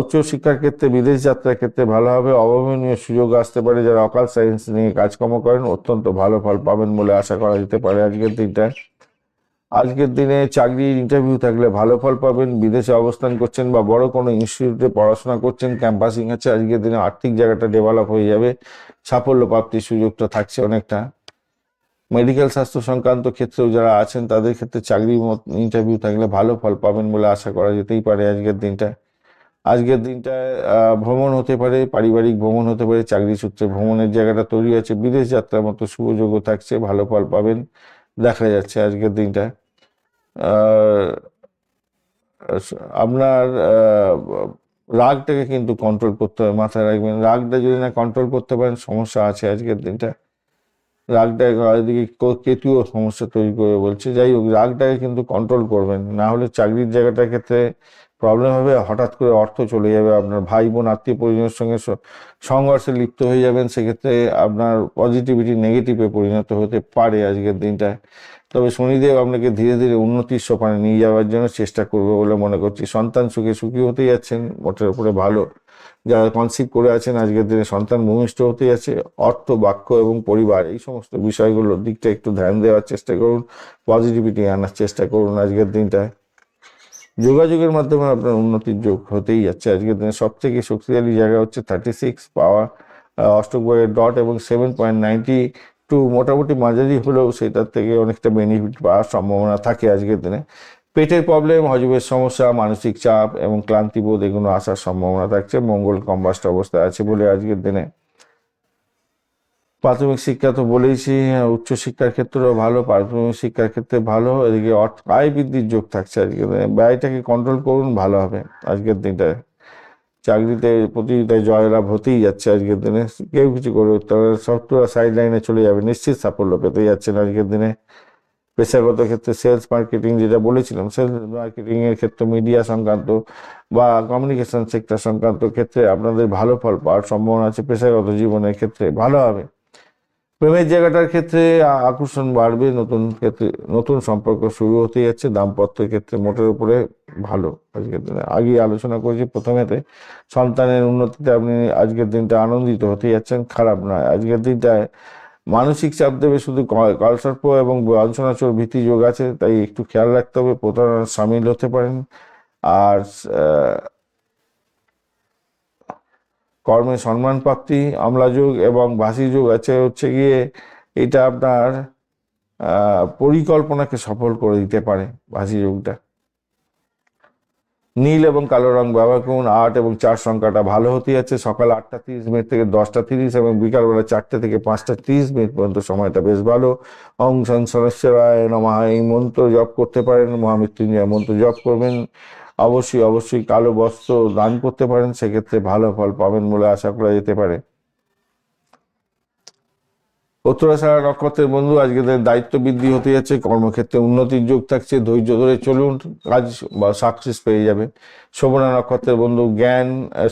উচ্চ শিক্ষার ক্ষেত্রে, বিদেশ যাত্রার ক্ষেত্রে ভালো হবে, অভাবনীয় সুযোগ আসতে পারে। যারা অকাল সায়েন্স নিয়ে কাজকর্ম করেন, অত্যন্ত ভালো ফল পাবেন বলে আশা করা যেতে পারে আজকের দিনটায়। আজকের দিনে চাকরির ইন্টারভিউ থাকলে ভালো ফল পাবেন। বিদেশে অবস্থান করছেন বা বড় কোনো ইনস্টিটিউটে পড়াশোনা করছেন, ক্যাম্পাসিং আছে, আজকের দিনে আর্থিক জায়গাটা ডেভেলপ হয়ে যাবে, সাফল্য প্রাপ্তির সুযোগটা থাকছে অনেকটা। মেডিকেল স্বাস্থ্য সংক্রান্ত ক্ষেত্রেও যারা আছেন, তাদের ক্ষেত্রে চাকরি ইন্টারভিউ থাকলে ভালো ফল পাবেন বলে আশা করা যেতেই পারে আজকের দিনটা। আজকের দিনটায় ভ্রমণ হতে পারে, পারিবারিক ভ্রমণ হতে পারে, চাকরি সূত্রে ভ্রমণের জায়গাটা তৈরি আছে, বিদেশ যাত্রার মতো সুযোগও থাকছে, ভালো ফল পাবেন দেখা যাচ্ছে আজকের দিনটা। আপনার রাগটাকে কিন্তু কন্ট্রোল করতে হবে, মাথায় রাখবেন। রাগটা যদি না কন্ট্রোল করতে পারেন, সমস্যা আছে আজকের দিনটা। রাগটা এদিকে কেতুও সমস্যা তৈরি করে বলছে। যাই হোক, রাগটাকে কিন্তু কন্ট্রোল করবেন, না হলে চাকরির জায়গাটার ক্ষেত্রে প্রবলেম হবে। হঠাৎ করে অর্থ চলে যাবে, আপনার ভাই বোন আত্মীয় পরিজনের সঙ্গে সংঘর্ষে লিপ্ত হয়ে যাবেন, সেক্ষেত্রে আপনার পজিটিভিটি নেগেটিভে পরিণত হতে পারে আজকের দিনটায়। তবে শনিদেব আপনাকে ধীরে ধীরে উন্নতির সোপানে নিয়ে যাওয়ার জন্য চেষ্টা করবে বলে মনে করছি। সন্তান সুখী হতে যাচ্ছেন, মোটের উপরে ভালো। যারা কনসিভ করে আছেন, আজকের দিনে সন্তান ভূমিষ্ঠ হতে যাচ্ছে। অর্থ, বাক্য এবং পরিবার, এই সমস্ত বিষয়গুলোর দিকটা একটু ধ্যান দেওয়ার চেষ্টা করুন, পজিটিভিটি আনার চেষ্টা করুন আজকের দিনটায়। যোগাযোগের মাধ্যমে আপনার উন্নতির যোগ হতেই যাচ্ছে আজকের দিনে। সব থেকে শক্তিশালী জায়গা হচ্ছে 36 পাওয়া, অষ্টক বইয়ের ডট, এবং 7.92 মোটামুটি মাঝারি হলেও সেটার থেকে অনেকটা বেনিফিট পাওয়ার সম্ভাবনা থাকে আজকের দিনে। পেটের প্রবলেম, হজমের সমস্যা, মানসিক চাপ এবং ক্লান্তিবোধ, এগুলো আসার সম্ভাবনা থাকছে। মঙ্গল কম্বাস্ট অবস্থায় আছে বলে আজকের দিনে। প্রাথমিক শিক্ষা তো বলেইছি, উচ্চশিক্ষার ক্ষেত্রেও ভালো, প্রাথমিক শিক্ষার ক্ষেত্রে ভালো। এদিকে আয় বৃদ্ধির যোগ থাকছে আজকের দিনে। ব্যয়টাকে কন্ট্রোল করুন, ভালো হবে আজকের দিনটায়। চাকরিতে প্রতিযোগিতায় জয়লাভ হতেই যাচ্ছে আজকের দিনে। কেউ কিছু করে উঠতে হবে, সফটওয়্যার সাইড লাইনে চলে যাবে, নিশ্চিত সাফল্য পেতে যাচ্ছেন আজকের দিনে। পেশাগত ক্ষেত্রে সেলস মার্কেটিং, যেটা বলেছিলাম, সেলস মার্কেটিং এর ক্ষেত্রে, মিডিয়া সংক্রান্ত বা কমিউনিকেশন সেক্টর সংক্রান্ত ক্ষেত্রে আপনাদের ভালো ফল পাওয়ার সম্ভাবনা আছে। পেশাগত জীবনের ক্ষেত্রে ভালো হবে। প্রেমের জায়গাটার ক্ষেত্রে আকর্ষণ বাড়বে, নতুন সম্পর্ক শুরু হতে যাচ্ছে। দাম্পত্যের ক্ষেত্রে মোটের উপরে ভালো আজকের দিনে। আগে আলোচনা করেছি প্রথমেতে, সন্তানের উন্নতিতে আপনি আজকের দিনটা আনন্দিত হতে যাচ্ছেন, খারাপ নয়। আজকের দিনটায় মানসিক চাপ দেবে শুধু, কালসর্প এবং বঞ্চনাচর ভীতি যোগ আছে, তাই একটু খেয়াল রাখতে হবে, প্রতারণার সামিল হতে পারেন। আর কর্মে সম্মান প্রাপ্তি, অম্লযোগ এবং বাসি যোগ আছে হচ্ছে গিয়ে, এটা আপনার পরিকল্পনাকে সফল করে দিতে পারে বাসি যোগটা। নীল এবং কালো রং ব্যবহার করুন। 8 এবং 4 সংখ্যাটা ভালো হতে যাচ্ছে। সকাল 8:30 থেকে 10:30 এবং বিকালবেলা 4টে থেকে 5:30 পর্যন্ত সময়টা বেশ ভালো। ওং সং সরস্বরায় নমঃ এই মন্ত্র জপ করতে পারেন, মহামৃত্যুঞ্জয় মন্ত্র জপ করবেন। অবশ্যই অবশ্যই কালো বস্ত্র দান করতে পারেন, সেক্ষেত্রে ভালো ফল পাবেন বলে আশা করা যেতে পারে। উত্তরাষাঢ়া নক্ষত্রের বন্ধু, আজকে দায়িত্ব বৃদ্ধি হতে যাচ্ছে, কর্মক্ষেত্রে উন্নতির যোগ থাকছে, ধৈর্য ধরে চলুন, কাজ বা সাকসেস পেয়ে যাবে। শোভনা নক্ষত্রের বন্ধু, জ্ঞান,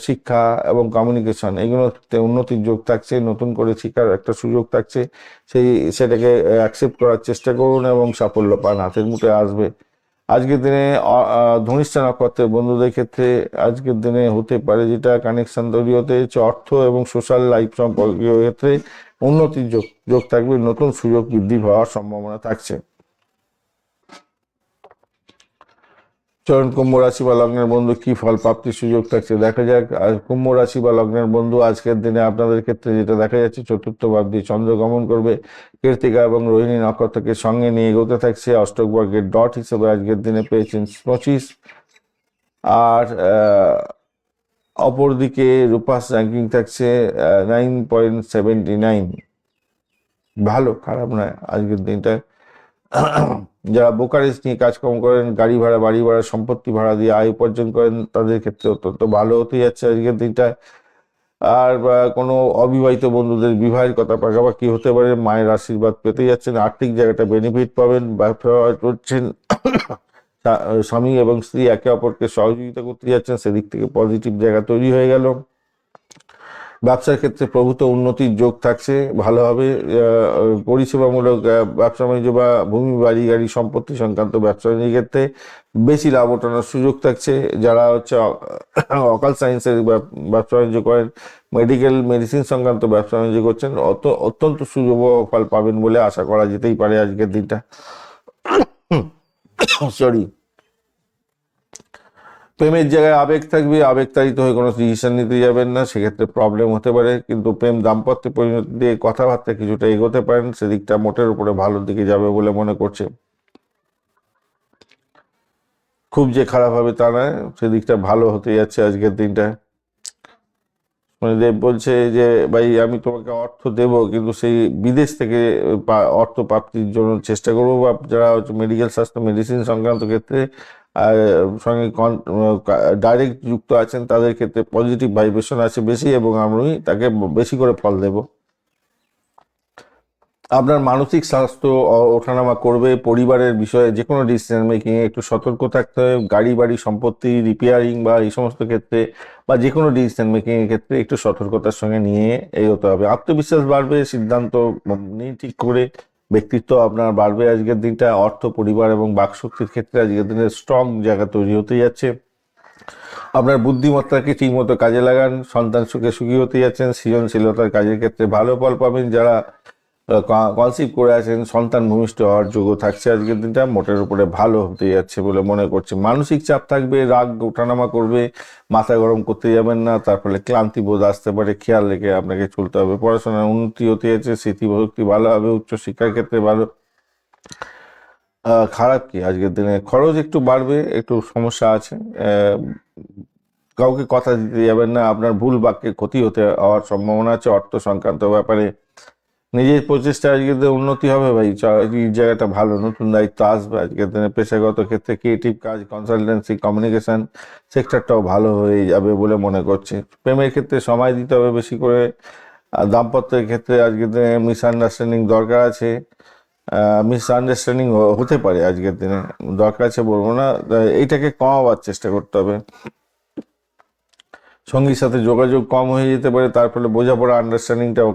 শিক্ষা এবং কমিউনিকেশন এগুলোতে উন্নতির যোগ থাকছে, নতুন করে শিক্ষার একটা সুযোগ থাকছে, সেটাকে অ্যাকসেপ্ট করার চেষ্টা করুন এবং সাফল্য পান, হাতের মুঠে আসবে। আজকের দিনে ধনিষ্ঠা নক্ষত্রের বন্ধুদের ক্ষেত্রে আজকের দিনে হতে পারে যেটা কানেকশন তৈরি হতে হচ্ছে, অর্থ এবং সোশ্যাল লাইফ সম্পর্কীয় ক্ষেত্রে উন্নতির যোগ থাকবে, নতুন সুযোগ বৃদ্ধি হওয়ার সম্ভাবনা থাকছে। চরণ কুম্ভ রাশি বা লগ্নের বন্ধু কি ফল প্রাপ্তির সুযোগ থাকছে দেখা যাক। আর কুম্ভ রাশি বা লগ্নের বন্ধু, আজকের দিনে আপনাদের ক্ষেত্রে যেটা দেখা যাচ্ছে, চতুর্থ ভাব দিয়ে চন্দ্র গমন করবে, কৃত্তিকা এবং রোহিণী নক্ষত্রকে সঙ্গে নিয়ে এগোতে থাকছে। অষ্টক বর্গের ডট হিসেবে আজকের দিনে পেয়েছেন 25। আর অপরদিকে রূপাস র্যাঙ্কিং থাকছে 9.79। ভালো, খারাপ নয় আজকের দিনটা। যারা ব্রোকারেজ নিয়ে কাজকর্ম করেন, গাড়ি ভাড়া, বাড়ি ভাড়া, সম্পত্তি ভাড়া দিয়ে আয় উপার্জন করেন, তাদের ক্ষেত্রে অত্যন্ত ভালো হতে যাচ্ছে আজকের দিনটা। আর কোনো অবিবাহিত বন্ধুদের বিবাহের কথা পাকাপাকি হতে পারে, মায়ের আশীর্বাদ পেতে যাচ্ছেন, আর্থিক জায়গাটা বেনিফিট পাবেন, ব্যবসা করছেন, স্বামী এবং স্ত্রী একে অপরকে সহযোগিতা করতে যাচ্ছেন, সেদিক থেকে পজিটিভ জায়গা তৈরি হয়ে গেল। ব্যবসার ক্ষেত্রে প্রভূত উন্নতির যোগ থাকছে, ভালোভাবে পরিষেবামূলক ব্যবসা বাণিজ্য বা ভূমি, বাড়ি, গাড়ি, সম্পত্তি সংক্রান্ত ব্যবসা বাণিজ্যের ক্ষেত্রে বেশি লাভ ওঠানোর সুযোগ থাকছে। যারা হচ্ছে অকাল সায়েন্সের ব্যবসা বাণিজ্য করেন, মেডিসিন সংক্রান্ত ব্যবসা বাণিজ্য করছেন, অত্যন্ত সুযোগ ফল পাবেন বলে আশা করা যেতেই পারে আজকের দিনটা। সরি। প্রেমের জায়গায় আবেগ থাকবে, আবেগতাড়িত হয়ে কোনো ডিসিশন নিতে যাবেন না, সেক্ষেত্রে প্রবলেম হতে পারে। কিন্তু প্রেম দাম্পত্যে পরিণতি দিয়ে কথাবার্তা কিছুটা এগোতে পারেন, সেদিকটা মোটের উপরে ভালোর দিকে যাবে বলে মনে করছে। খুব যে খারাপ হবে তা নয়, সেদিকটা ভালো হতে যাচ্ছে আজকের দিনটা। দেব বলছে যে ভাই আমি তোমাকে অর্থ দেব, কিন্তু সেই বিদেশ থেকে অর্থ প্রাপ্তির জন্য চেষ্টা করবো। বা যারা হচ্ছে মেডিকেল স্বাস্থ্য, মেডিসিন সংক্রান্ত ক্ষেত্রে সঙ্গে ডাইরেক্ট যুক্ত আছেন, তাদের ক্ষেত্রে পজিটিভ ভাইব্রেশন আছে বেশি, এবং আমি তাকে বেশি করে ফল দেব। আপনার মানসিক স্বাস্থ্য ওঠানামা করবে। পরিবারের বিষয়ে যে কোনো ডিসিশন মেকিংয়ে একটু সতর্ক থাকতে হবে। গাড়ি, বাড়ি, সম্পত্তি রিপেয়ারিং বা এই সমস্ত ক্ষেত্রে বা যে কোনো ডিসিশন মেকিংয়ের ক্ষেত্রে একটু সতর্কতার সঙ্গে নিয়ে এগোতে হবে। আত্মবিশ্বাস বাড়বে, সিদ্ধান্ত নিয়ে ঠিক করে ব্যক্তিত্ব আপনার বাড়বে আজকের দিনটা। অর্থ, পরিবার এবং বাকশক্তির ক্ষেত্রে আজকের দিনে স্ট্রং জায়গা তৈরি হতে যাচ্ছে। আপনার বুদ্ধিমত্তাকে ঠিকমতো কাজে লাগান, সন্তান সুখে সুখী হতে যাচ্ছেন। সৃজনশীলতার কাজের ক্ষেত্রে ভালো ফল পাবেন। যারা কনসিভ করে আছেন, সন্তান ভূমিষ্ঠ হওয়ার যোগ্য থাকছে আজকের দিনটা, মোটের উপরে ভালো হতে যাচ্ছে বলে মনে করছে। মানসিক চাপ থাকবে, রাগ ওঠানামা করবে, মাথা গরম করতে যাবেন না, তার ফলে ক্লান্তি বোধ আসতে পারে, খেয়াল রেখে আপনাকে চলতে হবে। পড়াশোনার উন্নতি হতে যাচ্ছে, স্মৃতিশক্তি ভালো হবে, উচ্চশিক্ষার ক্ষেত্রে ভালো। খারাপ কি আজকের দিনে খরচ একটু বাড়বে, একটু সমস্যা আছে। কাউকে কথা দিতে যাবেন না, আপনার ভুল বাক্যে ক্ষতি হওয়ার সম্ভাবনা আছে। অর্থ সংক্রান্ত ব্যাপারে নিজের প্রচেষ্টা আজকের দিনে উন্নতি হবে ভাই, এই জায়গাটা ভালো, নতুন দায়িত্ব আসবে আজকের দিনে। পেশাগত ক্ষেত্রে ক্রিয়েটিভ কাজ, কনসালটেন্সি, কমিউনিকেশন সেক্টরটাও ভালো হয়ে যাবে বলে মনে করছে। প্রেমের ক্ষেত্রে সময় দিতে হবে বেশি করে। দাম্পত্যের ক্ষেত্রে আজকের দিনে মিসআন্ডারস্ট্যান্ডিং দরকার আছে, মিসআন্ডারস্ট্যান্ডিং হতে পারে আজকের দিনে, দরকার আছে বলবো না, এইটাকে কমাবার চেষ্টা করতে হবে। সঙ্গীর সাথে যোগাযোগ কম হয়ে যেতে পারে, তার ফলে বোঝাপড়া, আন্ডারস্ট্যান্ডিংটাও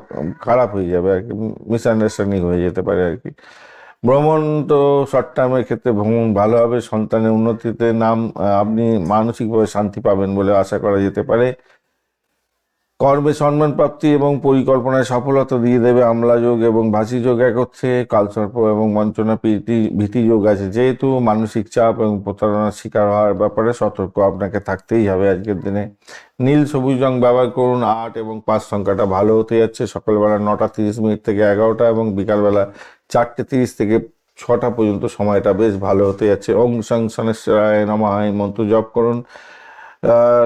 খারাপ হয়ে যাবে আর কি, মিসআন্ডারস্ট্যান্ডিং হয়ে যেতে পারে আর কি। ভ্রমণ তো শর্ট টার্মের ক্ষেত্রে ভ্রমণ ভালো হবে, সন্তানের উন্নতিতে আপনি মানসিকভাবে শান্তি পাবেন বলে আশা করা যেতে পারে। কর্মে সম্মান প্রাপ্তি এবং পরিকল্পনায় সফলতা দিয়ে দেবে আমলা যোগ এবং ভাসি যোগ একত্রে। কালসর্প এবং বঞ্চনা ভীতি যোগ আছে, যেহেতু মানসিক চাপ এবং প্রতারণার শিকার হওয়ার ব্যাপারে সতর্ক আপনাকে থাকতেই হবে আজকের দিনে। নীল সবুজ রং ব্যবহার করুন। 8 এবং 5 সংখ্যাটা ভালো হতে যাচ্ছে। সকালবেলা 9:30 থেকে 11টা এবং বিকালবেলা 4:30 থেকে 6টা পর্যন্ত সময়টা বেশ ভালো হতে যাচ্ছে। ওং সাং শনেশ্বরায় নমঃ এই মন্ত্র জপ করুন,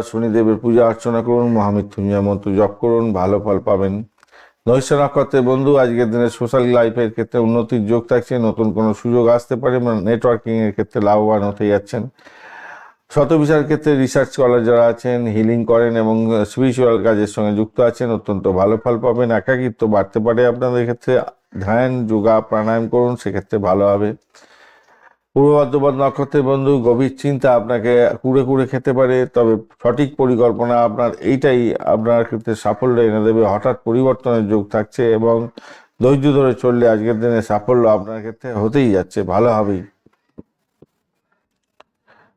শনিদেবের পূজা অর্চনা করুন, মহামৃত্যুঞ্জয় মন্ত্র জপ করুন, ভালো ফল পাবেন। নৈশ নক্ষত্রের বন্ধু, আজকের দিনে সোশ্যাল লাইফের ক্ষেত্রে উন্নতির যোগ থাকছে, নতুন কোনো সুযোগ আসতে পারে, নেটওয়ার্কিং এর ক্ষেত্রে লাভবান হতে যাচ্ছেন। শতবিচার ক্ষেত্রে রিসার্চ স্কলার যারা আছেন, হিলিং করেন এবং স্পিরিচুয়াল কাজের সঙ্গে যুক্ত আছেন, অত্যন্ত ভালো ফল পাবেন। একাকিত্ব বাড়তে পারে আপনাদের ক্ষেত্রে, ধ্যান যোগা প্রাণায়াম করুন, সেক্ষেত্রে ভালো হবে। পূর্ব বর্ধমান নক্ষত্রের বন্ধু, গভীর চিন্তা আপনাকে কুড়ে কুড়ে খেতে পারে, তবে সঠিক পরিকল্পনা আপনার এইটাই আপনার ক্ষেত্রে সাফল্য এনে দেবে। হঠাৎ পরিবর্তনের যোগ থাকছে এবং ধৈর্য ধরে চললে আজকের দিনে সাফল্য আপনার ক্ষেত্রে হতেই যাচ্ছে, ভালো হবেই।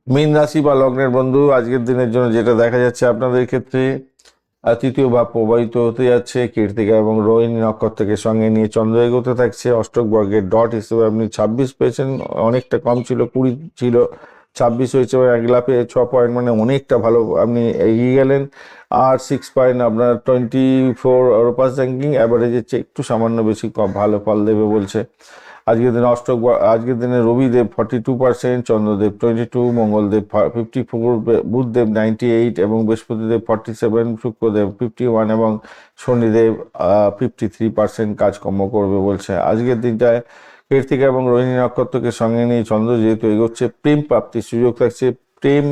মীন রাশি বা লগ্নের বন্ধু, আজকের দিনের জন্য যেটা দেখা যাচ্ছে আপনাদের ক্ষেত্রে, তৃতীয় ভাব প্রবাহিত হতে যাচ্ছে। কৃত্তিকা এবং রোহিণী নক্ষত্রকে সঙ্গে নিয়ে চন্দ্র এগোতে থাকছে। অষ্টক বর্গের ডট হিসেবে আপনি 26 পেয়েছেন, অনেকটা কম ছিল, 20 ছিল, 26 হয়েছে, এক লাফে 6 পয়েন্ট, মানে অনেকটা ভালো আপনি এগিয়ে গেলেন। আর 6 পয়েন্ট আপনার 24 ওরপাস র্যাঙ্কিং অ্যাভারেজের চেয়ে একটু সামান্য বেশি কম ভালো ফল দেবে বলছে। আজকের দিনে রবিদেব 42%, চন্দ্রদেব 22, মঙ্গলদেব 54, বুধদেব 98 এবং বৃহস্পতিদেব 47, শুক্রদেব 51 এবং শনিদেব 53% কাজকর্ম করবে বলছে। আজকের দিনটায় কৃত্তিকা এবং রোহিণী নক্ষত্রকে সঙ্গে নিয়ে চন্দ্র যেহেতু এগোচ্ছে, প্রেম প্রাপ্তির সুযোগ থাকছে। প্রেম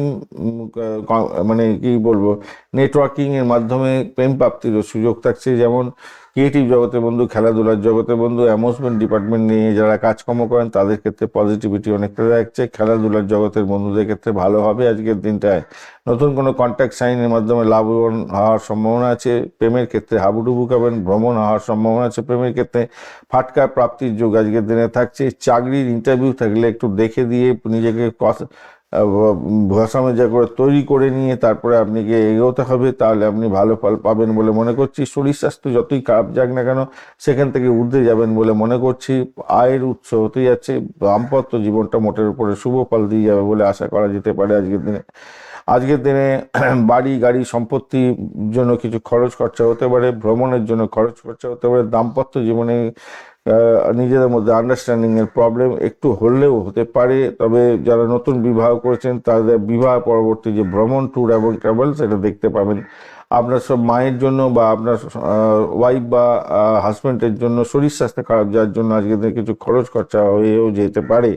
মানে কি বলবো, নেটওয়ার্কিং এর মাধ্যমে প্রেম প্রাপ্তিরও সুযোগ থাকছে। যেমন ক্রিয়েটিভ জগতের বন্ধু, খেলাধুলার জগতের বন্ধু, অ্যামিউজমেন্ট ডিপার্টমেন্ট নিয়ে যারা কাজকর্ম করেন তাদের ক্ষেত্রে পজিটিভিটি অনেকটা থাকছে। খেলাধুলার জগতের বন্ধুদের ক্ষেত্রে ভালো হবে আজকের দিনটায়। নতুন কোনো কন্ট্যাক্ট সাইনের মাধ্যমে লাভবান হওয়ার সম্ভাবনা আছে। প্রেমের ক্ষেত্রে হাবুডুবু খাবেন, ভ্রমণ হওয়ার সম্ভাবনা আছে। প্রেমের ক্ষেত্রে ফাটকা প্রাপ্তির যোগ আজকের দিনে থাকছে। চাকরির ইন্টারভিউ থাকলে একটু দেখে দিয়ে নিজেকে ভাষামেজা করে তৈরি করে নিয়ে তারপরে আপনাকে এগোতে হবে, তাহলে আপনি ভালো ফল পাবেন বলে মনে করছি। শরীর স্বাস্থ্য যতই খারাপ যাক না কেন, সেখান থেকে ঊর্ধ্বে যাবেন বলে মনে করছি। আয়ের উৎস হতে যাচ্ছে, দাম্পত্য জীবনটা মোটের উপরে শুভ ফল দিয়ে যাবে বলে আশা করা যেতে পারে আজকের দিনে বাড়ি গাড়ি সম্পত্তির জন্য কিছু খরচ খরচা হতে পারে, ভ্রমণের জন্য খরচ খরচা হতে পারে। দাম্পত্য জীবনে নিজেদের মধ্যে আন্ডারস্ট্যান্ডিং এর প্রবলেম একটু হলেও হতে পারে, তবে যারা নতুন বিবাহ করেছেন তাদের বিবাহ পরবর্তী যে ভ্রমণ ট্যুর এবং ট্রাভেল সেটা দেখতে পাবেন। আপনার সব মায়ের জন্য বা আপনার ওয়াইফ বা হাজব্যান্ডের জন্য শরীর স্বাস্থ্য খারাপ যার জন্য আজকে দিনে কিছু খরচ খরচা হয়েও যেতে পারে।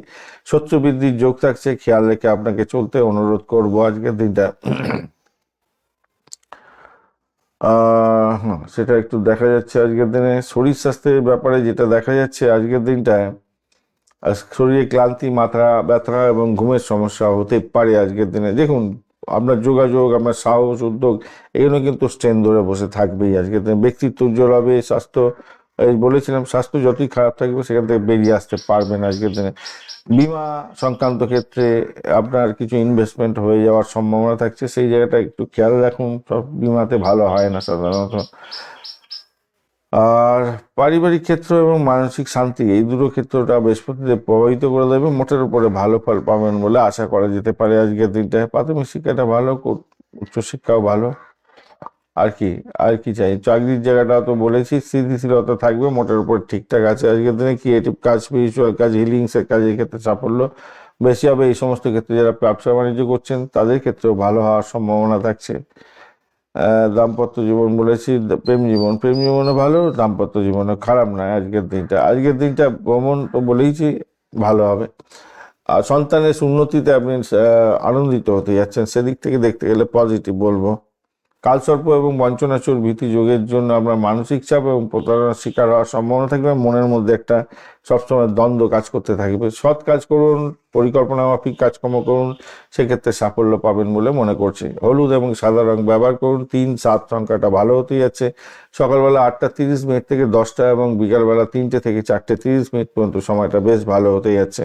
শত্রু বৃদ্ধির যোগ থাকছে, খেয়াল রেখে আপনাকে চলতে অনুরোধ করবো আজকের দিনটা। সেটা একটু দেখা যাচ্ছে আজকের দিনে। শরীর স্বাস্থ্যের ব্যাপারে যেটা দেখা যাচ্ছে আজকের দিনটায়, শরীরে ক্লান্তি, মাথা ব্যথা এবং ঘুমের সমস্যা হতে পারে আজকের দিনে। দেখুন, আপনার যোগাযোগ, আপনার সাহস, উদ্যোগ এগুলো কিন্তু স্ট্রেন ধরে বসে থাকবেই আজকের দিনে। ব্যক্তিত্ব উজ্জ্বল হবে। স্বাস্থ্য, এই বলেছিলাম, স্বাস্থ্য যতই খারাপ থাকবে সেখান থেকে বেরিয়ে আসতে পারবেন আজকের দিনে। বিমা সংক্রান্ত ক্ষেত্রে আপনার কিছু ইনভেস্টমেন্ট হয়ে যাওয়ার সম্ভাবনা থাকছে, সেই জায়গাটা একটু খেয়াল রাখুন। সব বিমাতে ভালো হয় না সাধারণত। আর পারিবারিক ক্ষেত্র এবং মানসিক শান্তি, এই দুটো ক্ষেত্রটা বৃহস্পতিদেব প্রভাবিত করে দেবে। মোটের উপরে ভালো ফল পাবেন বলে আশা করা যেতে পারে আজকের দিনটায়। প্রাথমিক শিক্ষাটা ভালো, উচ্চশিক্ষাও ভালো। আর কি চাই? চাকরির জায়গাটা তো বলেছি, স্থিতিশীলতা থাকবে, মোটের উপর ঠিকঠাক আছে আজকের দিনে। ক্রিয়েটিভ কাজ, স্পিরিচুয়াল কাজ, হিলিংসের কাজের ক্ষেত্রে সাফল্য বেশি হবে। এই সমস্ত ক্ষেত্রে যারা ব্যবসা বাণিজ্য করছেন তাদের ক্ষেত্রেও ভালো হওয়ার সম্ভাবনা থাকছে। দাম্পত্য জীবন বলেছি, প্রেম জীবনে ভালো, দাম্পত্য জীবনে খারাপ নয় আজকের দিনটা ভ্রমণ তো বলেইছি, ভালো হবে। আর সন্তানের উন্নতিতে আপনি আনন্দিত হতে যাচ্ছেন, সেদিক থেকে দেখতে গেলে পজিটিভ বলবো। কালসর্প এবং বঞ্চনাচুর ভীতি যোগের জন্য আপনার মানসিক চাপ এবং প্রতারণার শিকার হওয়ার সম্ভাবনা থাকবে। মনের মধ্যে একটা সবসময় দ্বন্দ্ব কাজ করতে থাকবে। সৎ কাজ করুন, পরিকল্পনা মাফিক কাজকর্ম করুন, সেক্ষেত্রে সাফল্য পাবেন বলে মনে করছি। হলুদ এবং সাদা রং ব্যবহার করুন। 3-7 সংখ্যাটা ভালো হতে যাচ্ছে। সকালবেলা 8:30 থেকে 10টা এবং বিকালবেলা 3টে থেকে 4:30 পর্যন্ত সময়টা বেশ ভালো হতে যাচ্ছে।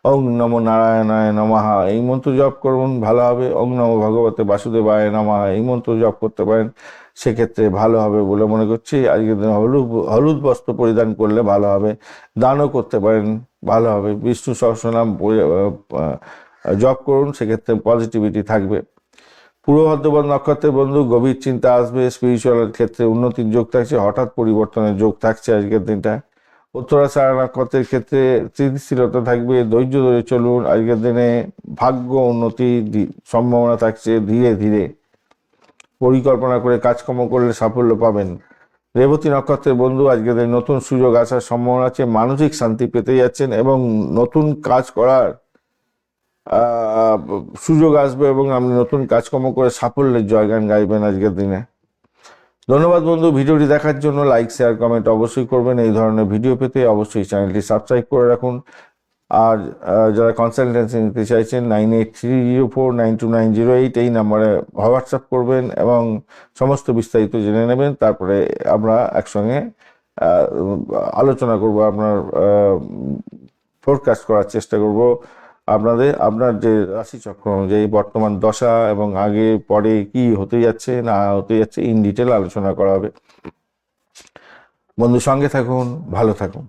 ওং নমো নারায়ণায় নমঃ এই মন্ত্র জপ করুন, ভালো হবে। ওং নমো ভগবতে বাসুদেবায় নমঃ এই মন্ত্র জপ করতে পারেন, সেক্ষেত্রে ভালো হবে বলে মনে করছি। আজকের দিনে হলুদ বস্ত্র পরিধান করলে ভালো হবে। দানও করতে পারেন, ভালো হবে। বিষ্ণু সহস্রনাম জপ করুন, সেক্ষেত্রে পজিটিভিটি থাকবে। পূর্ব বর্ধমান নক্ষত্রের বন্ধু, গভীর চিন্তা আসবে। স্পিরিচুয়াল ক্ষেত্রে উন্নতির যোগ থাকছে, হঠাৎ পরিবর্তনের যোগ থাকছে আজকের দিনটা। উত্তরাষাঢ় নক্ষত্রের ক্ষেত্রে স্থিতিশীলতা থাকবে, ধৈর্য ধরে চলুন। আজকের দিনে ভাগ্য উন্নতির সম্ভাবনা থাকছে। ধীরে ধীরে পরিকল্পনা করে কাজকর্ম করলে সাফল্য পাবেন। রেবতী নক্ষত্রের বন্ধু, আজকের দিনে নতুন সুযোগ আসার সম্ভাবনা আছে, মানসিক শান্তি পেতে যাচ্ছেন এবং নতুন কাজ করার সুযোগ আসবে এবং আপনি নতুন কাজকর্ম করে সাফল্যের জয়গান গাইবেন আজকের দিনে। ধন্যবাদ বন্ধু, ভিডিওটি দেখার জন্য। লাইক, শেয়ার, কমেন্ট অবশ্যই করবেন। এই ধরনের ভিডিও পেতে অবশ্যই চ্যানেলটি সাবস্ক্রাইব করে রাখুন। আর যারা কনসালটেন্সি নিতে চাইছেন 9830492908 এই নাম্বারে হোয়াটসঅ্যাপ করবেন এবং সমস্ত বিস্তারিত জেনে নেবেন। তারপরে আমরা একসঙ্গে আলোচনা করব, আপনার ফোরকাস্ট করার চেষ্টা করব। আপনার যে রাশিচক্র অনুযায়ী বর্তমান দশা এবং আগে পরে কি হতে যাচ্ছে না হতে যাচ্ছে ইন ডিটেল আলোচনা করা হবে। বন্ধু, সঙ্গে থাকুন, ভালো থাকুন।